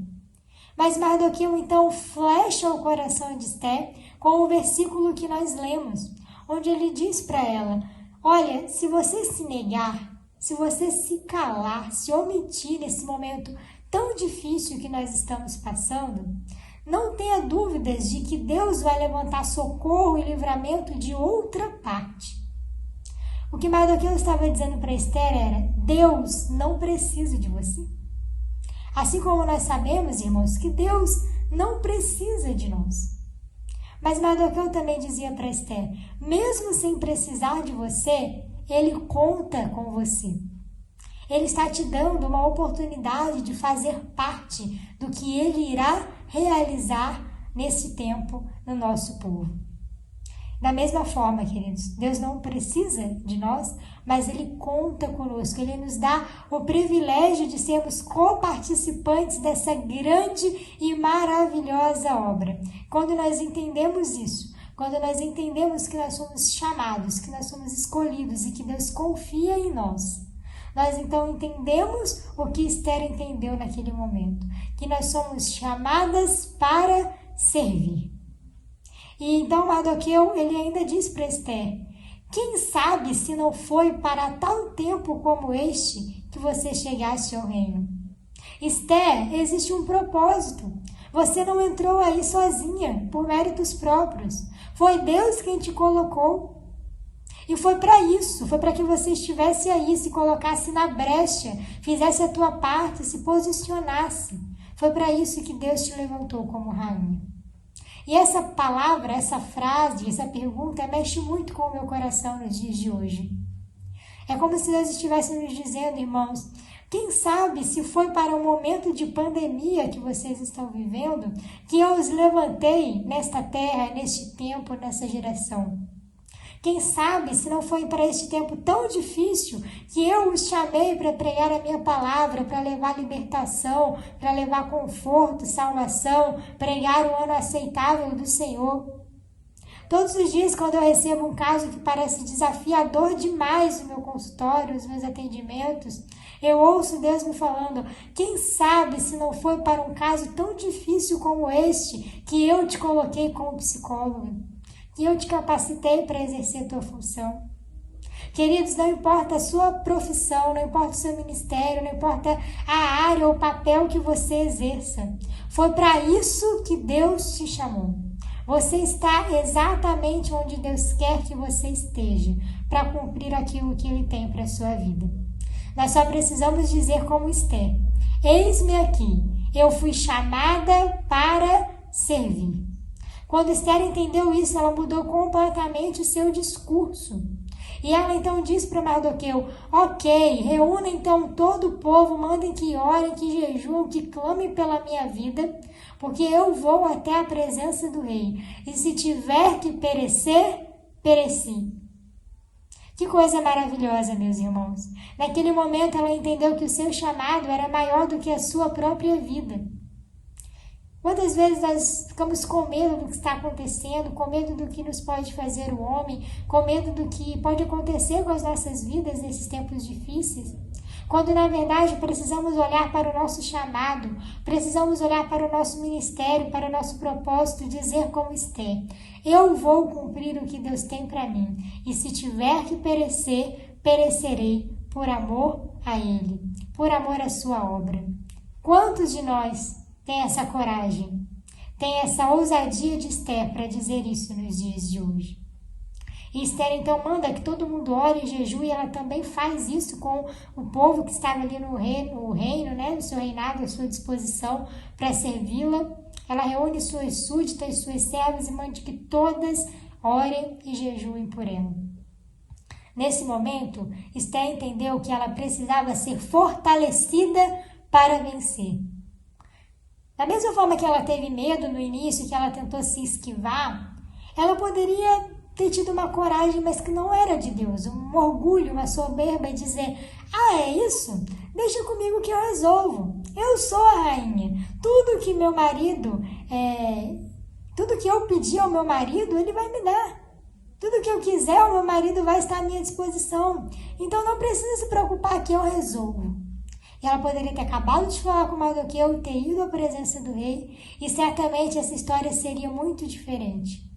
Mas Mardoqueu então flecha o coração de Ester com o versículo que nós lemos, onde ele diz para ela, olha, se você se negar, se você se calar, se omitir nesse momento tão difícil que nós estamos passando, não tenha dúvidas de que Deus vai levantar socorro e livramento de outra parte. O que Mardoqueu estava dizendo para Ester era, Deus não precisa de você. Assim como nós sabemos, irmãos, que Deus não precisa de nós. Mas Mardoqueu também dizia para Ester, mesmo sem precisar de você, Ele conta com você. Ele está te dando uma oportunidade de fazer parte do que Ele irá realizar nesse tempo no nosso povo. Da mesma forma, queridos, Deus não precisa de nós, mas Ele conta conosco. Ele nos dá o privilégio de sermos coparticipantes dessa grande e maravilhosa obra. Quando nós entendemos isso, quando nós entendemos que nós somos chamados, que nós somos escolhidos e que Deus confia em nós, nós então entendemos o que Ester entendeu naquele momento, que nós somos chamadas para servir. E então Mardoqueu, ele ainda diz para Ester, quem sabe se não foi para tal tempo como este que você chegaste ao reino? Esther, existe um propósito. Você não entrou aí sozinha, por méritos próprios. Foi Deus quem te colocou. E foi para isso, foi para que você estivesse aí, se colocasse na brecha, fizesse a tua parte, se posicionasse. Foi para isso que Deus te levantou como rainha. E essa palavra, essa frase, essa pergunta mexe muito com o meu coração nos dias de hoje. É como se Deus estivesse nos dizendo, irmãos, quem sabe se foi para um momento de pandemia que vocês estão vivendo, que eu os levantei nesta terra, neste tempo, nessa geração. Quem sabe se não foi para este tempo tão difícil que eu os chamei para pregar a minha palavra, para levar libertação, para levar conforto, salvação, pregar o ano aceitável do Senhor. Todos os dias, quando eu recebo um caso que parece desafiador demais no meu consultório, nos meus atendimentos, eu ouço Deus me falando, quem sabe se não foi para um caso tão difícil como este que eu te coloquei como psicóloga, que eu te capacitei para exercer a tua função. Queridos, não importa a sua profissão, não importa o seu ministério, não importa a área ou o papel que você exerça. Foi para isso que Deus te chamou. Você está exatamente onde Deus quer que você esteja, para cumprir aquilo que Ele tem para a sua vida. Nós só precisamos dizer como Esther, eis-me aqui, eu fui chamada para servir. Quando Esther entendeu isso, ela mudou completamente o seu discurso. E ela então disse para Mardoqueu, ok, reúna então todo o povo, mandem que orem, que jejuem, que clamem pela minha vida, porque eu vou até a presença do rei. E se tiver que perecer, pereci. Que coisa maravilhosa, meus irmãos. Naquele momento ela entendeu que o seu chamado era maior do que a sua própria vida. Quantas vezes nós ficamos com medo do que está acontecendo, com medo do que nos pode fazer o homem, com medo do que pode acontecer com as nossas vidas nesses tempos difíceis? Quando, na verdade, precisamos olhar para o nosso chamado, precisamos olhar para o nosso ministério, para o nosso propósito, e dizer como Esther, eu vou cumprir o que Deus tem para mim, e se tiver que perecer, perecerei por amor a Ele, por amor à sua obra. Quantos de nós tem essa coragem, tem essa ousadia de Esther para dizer isso nos dias de hoje? E Esther então manda que todo mundo ore e jejue, e ela também faz isso com o povo que estava ali no reino, né, no seu reinado, à sua disposição para servi-la. Ela reúne suas súditas, suas servas e manda que todas orem e jejuem por ela. Nesse momento, Esther entendeu que ela precisava ser fortalecida para vencer. Da mesma forma que ela teve medo no início, que ela tentou se esquivar, ela poderia ter tido uma coragem, mas que não era de Deus, um orgulho, uma soberba e dizer, é isso? Deixa comigo que eu resolvo. Eu sou a rainha. Tudo que meu marido, tudo que eu pedir ao meu marido, ele vai me dar. Tudo que eu quiser, o meu marido vai estar à minha disposição. Então não precisa se preocupar que eu resolvo. E ela poderia ter acabado de falar com Mardoqueu e ter ido à presença do rei, e certamente essa história seria muito diferente,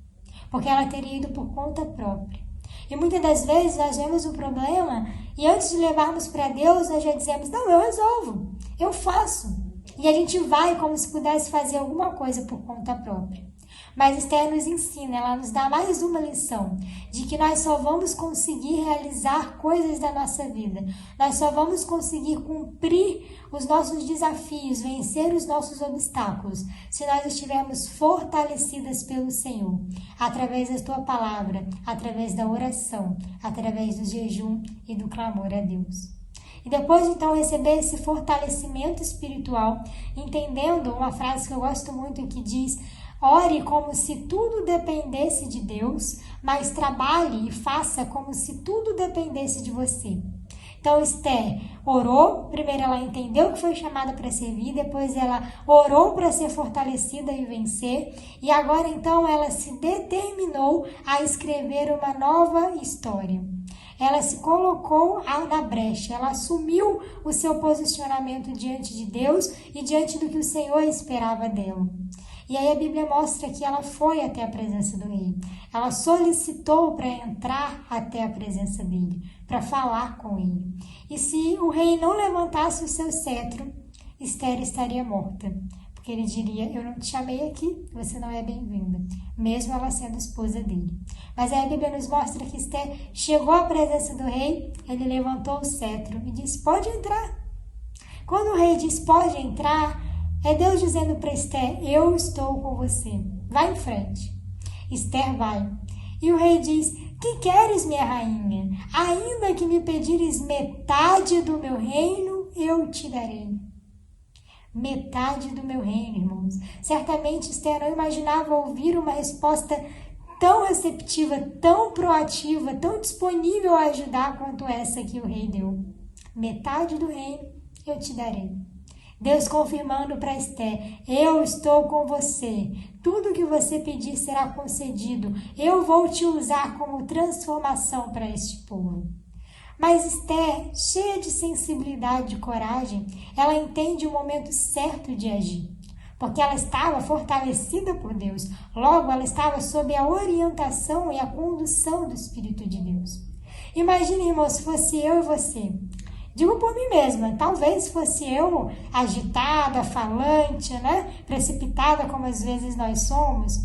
porque ela teria ido por conta própria. E muitas das vezes nós vemos um problema e antes de levarmos para Deus, nós já dizemos, não, eu resolvo, eu faço. E a gente vai como se pudesse fazer alguma coisa por conta própria. Mas Esther nos ensina, ela nos dá mais uma lição, de que nós só vamos conseguir realizar coisas da nossa vida, nós só vamos conseguir cumprir os nossos desafios, vencer os nossos obstáculos, se nós estivermos fortalecidas pelo Senhor, através da tua palavra, através da oração, através do jejum e do clamor a Deus. E depois então receber esse fortalecimento espiritual, entendendo uma frase que eu gosto muito que diz, ore como se tudo dependesse de Deus, mas trabalhe e faça como se tudo dependesse de você. Então Esther orou, primeiro ela entendeu que foi chamada para servir, depois ela orou para ser fortalecida e vencer, e agora então ela se determinou a escrever uma nova história. Ela se colocou na brecha, ela assumiu o seu posicionamento diante de Deus e diante do que o Senhor esperava dela. E aí a Bíblia mostra que ela foi até a presença do rei. Ela solicitou para entrar até a presença dele, para falar com ele. E se o rei não levantasse o seu cetro, Esther estaria morta, porque ele diria: eu não te chamei aqui, você não é bem-vinda, mesmo ela sendo esposa dele. Mas aí a Bíblia nos mostra que Esther chegou à presença do rei, ele levantou o cetro e disse: pode entrar. Quando o rei diz pode entrar, é Deus dizendo para Esther: eu estou com você, vai em frente. Esther vai. E o rei diz: que queres, minha rainha? Ainda que me pedires metade do meu reino, eu te darei. Metade do meu reino, irmãos. Certamente Esther não imaginava ouvir uma resposta tão receptiva, tão proativa, tão disponível a ajudar quanto essa que o rei deu. Metade do reino eu te darei. Deus confirmando para Esther: eu estou com você. Tudo que você pedir será concedido. Eu vou te usar como transformação para este povo. Mas Esther, cheia de sensibilidade e coragem, ela entende o momento certo de agir. Porque ela estava fortalecida por Deus. Logo, ela estava sob a orientação e a condução do Espírito de Deus. Imagine, irmão, se fosse eu e você. Digo por mim mesma, talvez fosse eu agitada, falante, precipitada como às vezes nós somos,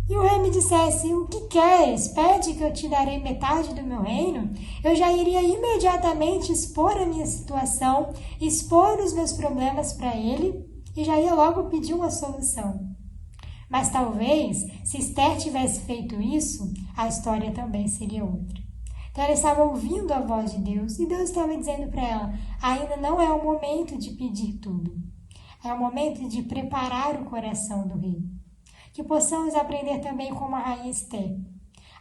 e o rei me dissesse: o que queres? Pede que eu te darei metade do meu reino. Eu já iria imediatamente expor a minha situação, expor os meus problemas para ele e já ia logo pedir uma solução. Mas talvez, se Esther tivesse feito isso, a história também seria outra. Então ela estava ouvindo a voz de Deus e Deus estava dizendo para ela: ainda não é o momento de pedir tudo. É o momento de preparar o coração do rei. Que possamos aprender também como a rainha Esther,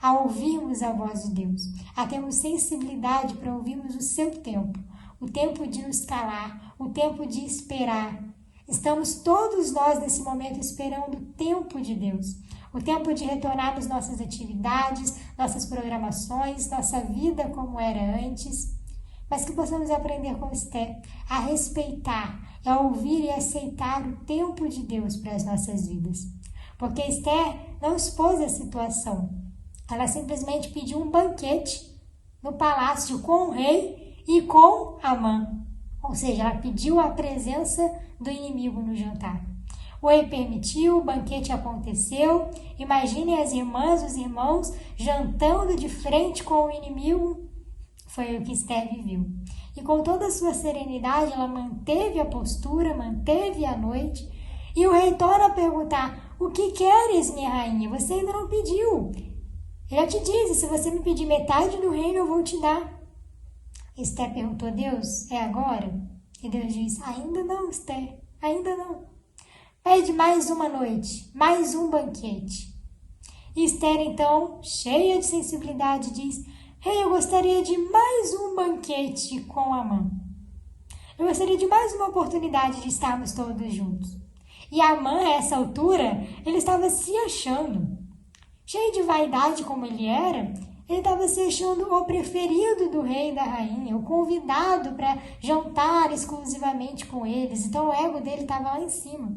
a ouvirmos a voz de Deus, a termos sensibilidade para ouvirmos o seu tempo, o tempo de nos calar, o tempo de esperar. Estamos todos nós nesse momento esperando o tempo de Deus, o tempo de retornarmos nossas atividades, nossas programações, nossa vida como era antes, mas que possamos aprender com Esther a respeitar, a ouvir e aceitar o tempo de Deus para as nossas vidas. Porque Esther não expôs a situação, ela simplesmente pediu um banquete no palácio com o rei e com Amã. Ou seja, ela pediu a presença do inimigo no jantar. O rei permitiu, o banquete aconteceu. Imaginem as irmãs, os irmãos jantando de frente com o inimigo. Foi o que Esther viveu. E com toda a sua serenidade, ela manteve a postura, manteve a noite. E o rei torna a perguntar: o que queres, minha rainha? Você ainda não pediu. Eu te disse: se você me pedir metade do reino, eu vou te dar. Esther perguntou: Deus, é agora? E Deus diz: ainda não, Esther, ainda não. Pede mais uma noite, mais um banquete. E Esther, então, cheia de sensibilidade, diz: rei, eu gostaria de mais um banquete com Amã. Eu gostaria de mais uma oportunidade de estarmos todos juntos. E Amã, a essa altura, ele estava se achando. Cheio de vaidade como ele era, ele estava se achando o preferido do rei e da rainha, o convidado para jantar exclusivamente com eles. Então o ego dele estava lá em cima.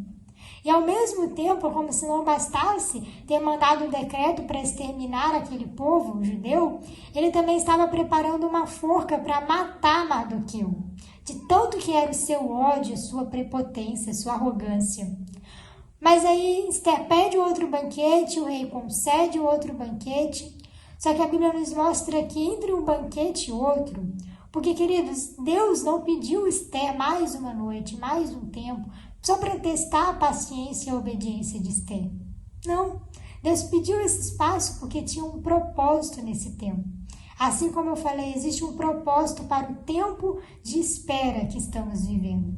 E ao mesmo tempo, como se não bastasse ter mandado um decreto para exterminar aquele povo judeu, ele também estava preparando uma forca para matar Mardoqueu, de tanto que era o seu ódio, sua prepotência, sua arrogância. Mas aí Esther pede outro banquete, o rei concede o outro banquete, só que a Bíblia nos mostra que entre um banquete e outro, porque, queridos, Deus não pediu Esther mais uma noite, mais um tempo, só para testar a paciência e a obediência de Esther. Não, Deus pediu esse espaço porque tinha um propósito nesse tempo. Assim como eu falei, existe um propósito para o tempo de espera que estamos vivendo.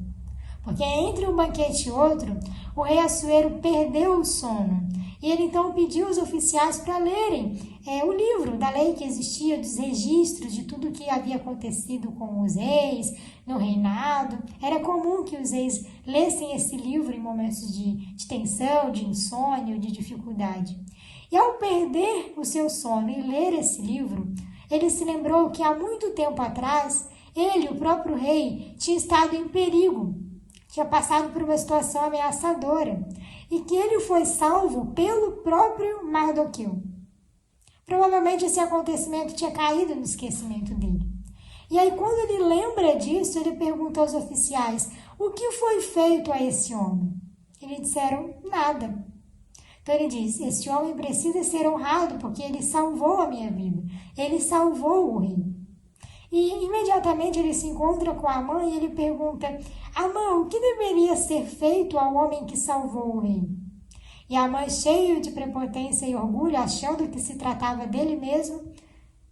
Porque entre um banquete e outro, o rei Assuero perdeu o sono. E ele então pediu os oficiais para lerem o livro da lei que existia, dos registros de tudo que havia acontecido com os reis no reinado. Era comum que os reis lessem esse livro em momentos de tensão, de insônia, de dificuldade. E ao perder o seu sono e ler esse livro, ele se lembrou que há muito tempo atrás, ele, o próprio rei, tinha estado em perigo, tinha passado por uma situação ameaçadora e que ele foi salvo pelo próprio Mardoqueu. Provavelmente esse acontecimento tinha caído no esquecimento dele. E aí, quando ele lembra disso, ele pergunta aos oficiais: o que foi feito a esse homem? Eles disseram, nada. Então ele diz, esse homem precisa ser honrado porque ele salvou a minha vida. Ele salvou o rei. E imediatamente ele se encontra com Amã e ele pergunta, Amã, o que deveria ser feito ao homem que salvou o rei? E Amã, cheio de prepotência e orgulho, achando que se tratava dele mesmo,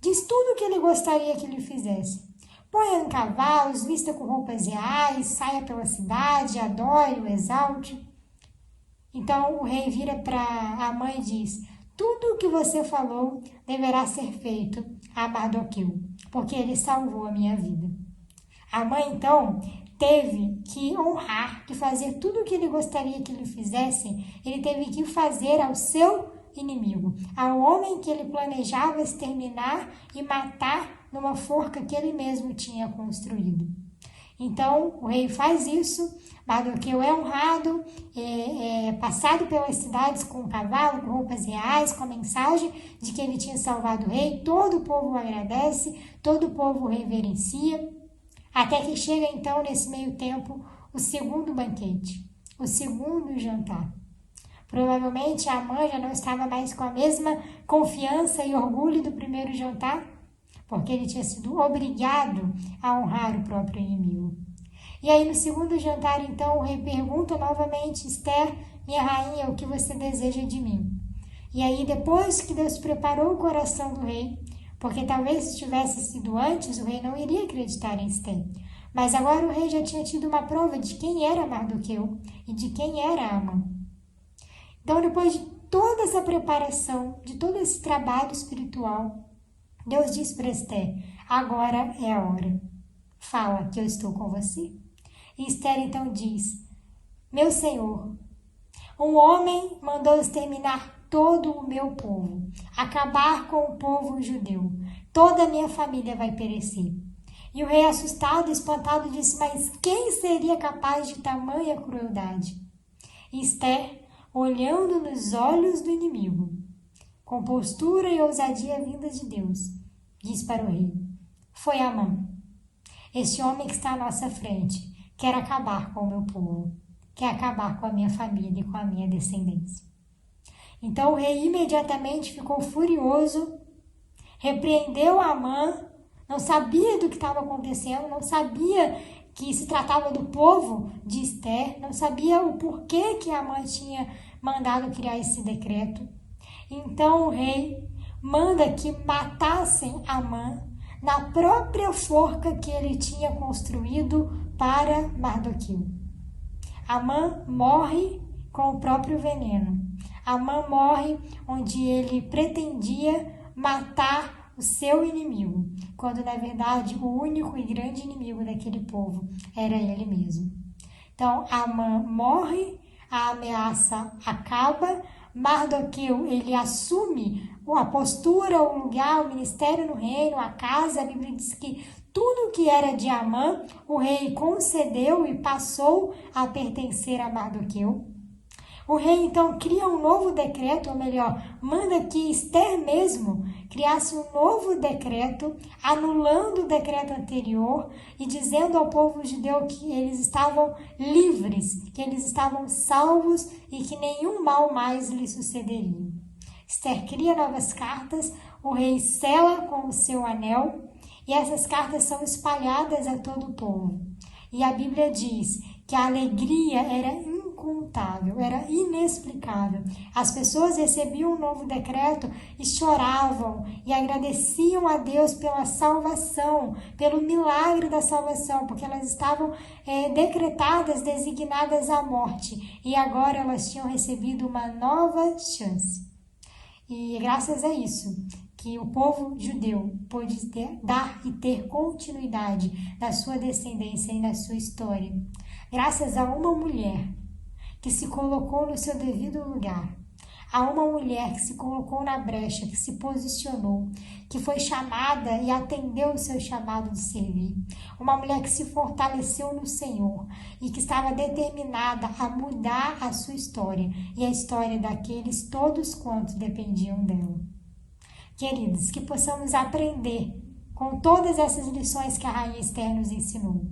diz tudo o que ele gostaria que lhe fizesse. Ponha em cavalos, vista com roupas reais, saia pela cidade, adore-o, exalte. Então o rei vira para Amã e diz, tudo o que você falou deverá ser feito a Mardoqueu, porque ele salvou a minha vida. Amã, então, teve que honrar, que fazer tudo o que ele gostaria que lhe fizessem, ele teve que fazer ao seu inimigo, ao homem que ele planejava exterminar e matar numa forca que ele mesmo tinha construído. Então, o rei faz isso, Mardoqueu é honrado, é passado pelas cidades com um cavalo, com roupas reais, com a mensagem de que ele tinha salvado o rei, todo o povo o agradece, todo o povo o reverencia, até que chega então, nesse meio tempo, o segundo banquete, o segundo jantar. Provavelmente Amã já não estava mais com a mesma confiança e orgulho do primeiro jantar, porque ele tinha sido obrigado a honrar o próprio inimigo. E aí no segundo jantar, então, o rei pergunta novamente, Esther, minha rainha, o que você deseja de mim? E aí depois que Deus preparou o coração do rei, porque talvez se tivesse sido antes, o rei não iria acreditar em Esther. Mas agora o rei já tinha tido uma prova de quem era Mardoqueu e de quem era Amã. Então, depois de toda essa preparação, de todo esse trabalho espiritual, Deus diz para Esther, agora é a hora. Fala que eu estou com você. E Esther então diz, meu senhor, um homem mandou exterminar todo o meu povo, acabar com o povo judeu. Toda a minha família vai perecer. E o rei, assustado e espantado, disse, mas quem seria capaz de tamanha crueldade? E Esther, olhando nos olhos do inimigo, com postura e ousadia vindas de Deus, diz para o rei, foi Amã, este homem que está à nossa frente, quer acabar com o meu povo, quer acabar com a minha família e com a minha descendência. Então o rei imediatamente ficou furioso, repreendeu Amã, não sabia do que estava acontecendo, não sabia que se tratava do povo de Esther, não sabia o porquê que Amã tinha mandado criar esse decreto. Então o rei manda que matassem Amã na própria forca que ele tinha construído para Mardoqueu. Amã morre com o próprio veneno. Amã morre onde ele pretendia matar o seu inimigo, quando na verdade o único e grande inimigo daquele povo era ele mesmo. Então Amã morre, a ameaça acaba, Mardoqueu ele assume a postura, o lugar, o ministério no reino, a casa. A Bíblia diz que tudo que era de Amã, o rei concedeu e passou a pertencer a Mardoqueu. O rei então cria um novo decreto, ou melhor, manda que Esther mesmo criasse um novo decreto, anulando o decreto anterior e dizendo ao povo judeu que eles estavam livres, que eles estavam salvos e que nenhum mal mais lhe sucederia. Esther cria novas cartas, o rei sela com o seu anel e essas cartas são espalhadas a todo o povo. E a Bíblia diz que a alegria era incontável, era inexplicável. As pessoas recebiam um novo decreto e choravam e agradeciam a Deus pela salvação, pelo milagre da salvação, porque elas estavam decretadas, designadas à morte e agora elas tinham recebido uma nova chance. E graças a isso que o povo judeu pôde dar e ter continuidade na sua descendência e na sua história, graças a uma mulher que se colocou no seu devido lugar, a uma mulher que se colocou na brecha, que se posicionou, que foi chamada e atendeu o seu chamado de servir, uma mulher que se fortaleceu no Senhor e que estava determinada a mudar a sua história e a história daqueles todos quantos dependiam dela. Queridos, que possamos aprender com todas essas lições que a Rainha Esther nos ensinou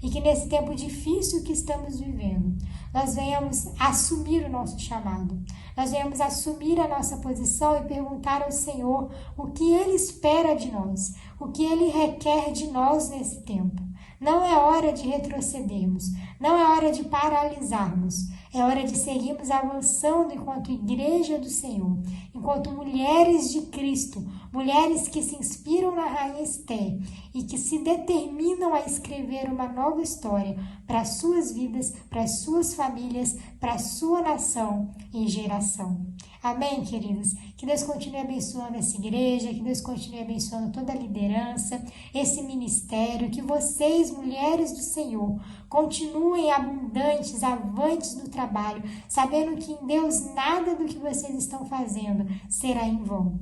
e que nesse tempo difícil que estamos vivendo, nós venhamos assumir o nosso chamado, nós venhamos assumir a nossa posição e perguntar ao Senhor o que Ele espera de nós, o que Ele requer de nós nesse tempo. Não é hora de retrocedermos, não é hora de paralisarmos, é hora de seguirmos avançando enquanto igreja do Senhor, enquanto mulheres de Cristo, mulheres que se inspiram na Rainha Esther e que se determinam a escrever uma nova história para as suas vidas, para as suas famílias, para a sua nação e geração. Amém, queridos? Que Deus continue abençoando essa igreja, que Deus continue abençoando toda a liderança, esse ministério, que vocês, mulheres do Senhor, continuem abundantes, avantes no trabalho, sabendo que em Deus nada do que vocês estão fazendo será em vão.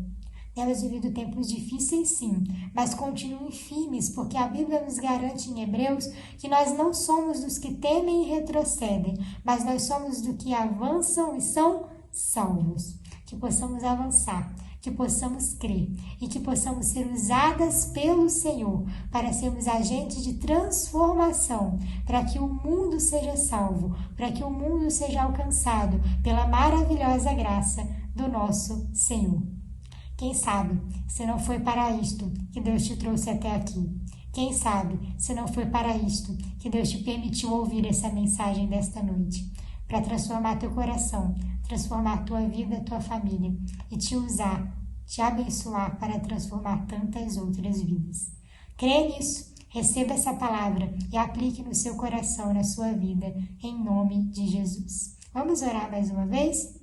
Temos vivido tempos difíceis, sim, mas continuem firmes, porque a Bíblia nos garante em Hebreus que nós não somos dos que temem e retrocedem, mas nós somos dos que avançam e são salvos. Que possamos avançar, que possamos crer e que possamos ser usadas pelo Senhor para sermos agentes de transformação, para que o mundo seja salvo, para que o mundo seja alcançado pela maravilhosa graça do nosso Senhor. Quem sabe, se não foi para isto que Deus te trouxe até aqui? Quem sabe, se não foi para isto que Deus te permitiu ouvir essa mensagem desta noite? Para transformar teu coração, transformar tua vida, tua família e te usar, te abençoar para transformar tantas outras vidas. Crê nisso, receba essa palavra e aplique no seu coração, na sua vida, em nome de Jesus. Vamos orar mais uma vez?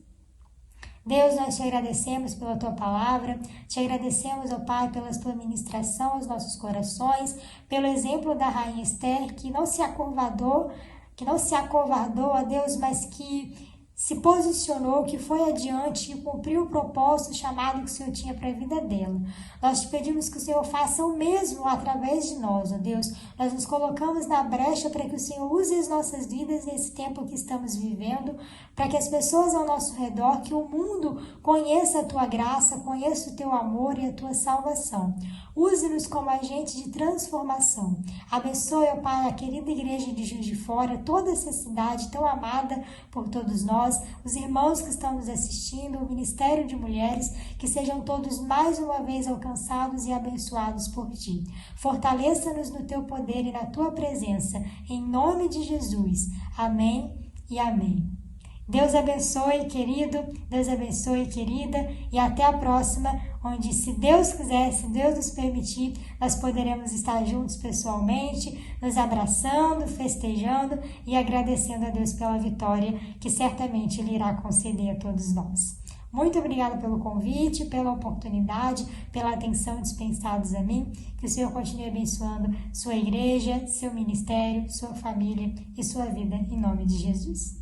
Deus, nós te agradecemos pela tua palavra, te agradecemos, ó Pai, pela tua ministração aos nossos corações, pelo exemplo da Rainha Esther, que não se acovardou, ó Deus, mas que se posicionou, que foi adiante e cumpriu o propósito, o chamado que o Senhor tinha para a vida dela. Nós te pedimos que o Senhor faça o mesmo através de nós, ó Deus. Nós nos colocamos na brecha para que o Senhor use as nossas vidas nesse tempo que estamos vivendo, para que as pessoas ao nosso redor, que o mundo conheça a tua graça, conheça o teu amor e a tua salvação. Use-nos como agente de transformação. Abençoe, ó Pai, a querida igreja de Juiz de Fora, toda essa cidade tão amada por todos nós, os irmãos que estão nos assistindo, o Ministério de Mulheres, que sejam todos mais uma vez alcançados e abençoados por Ti. Fortaleça-nos no Teu poder e na Tua presença, em nome de Jesus. Amém e amém. Deus abençoe, querido, Deus abençoe, querida, e até a próxima, onde, se Deus quiser, se Deus nos permitir, nós poderemos estar juntos pessoalmente, nos abraçando, festejando e agradecendo a Deus pela vitória que certamente Ele irá conceder a todos nós. Muito obrigada pelo convite, pela oportunidade, pela atenção dispensados a mim. Que o Senhor continue abençoando sua igreja, seu ministério, sua família e sua vida, em nome de Jesus.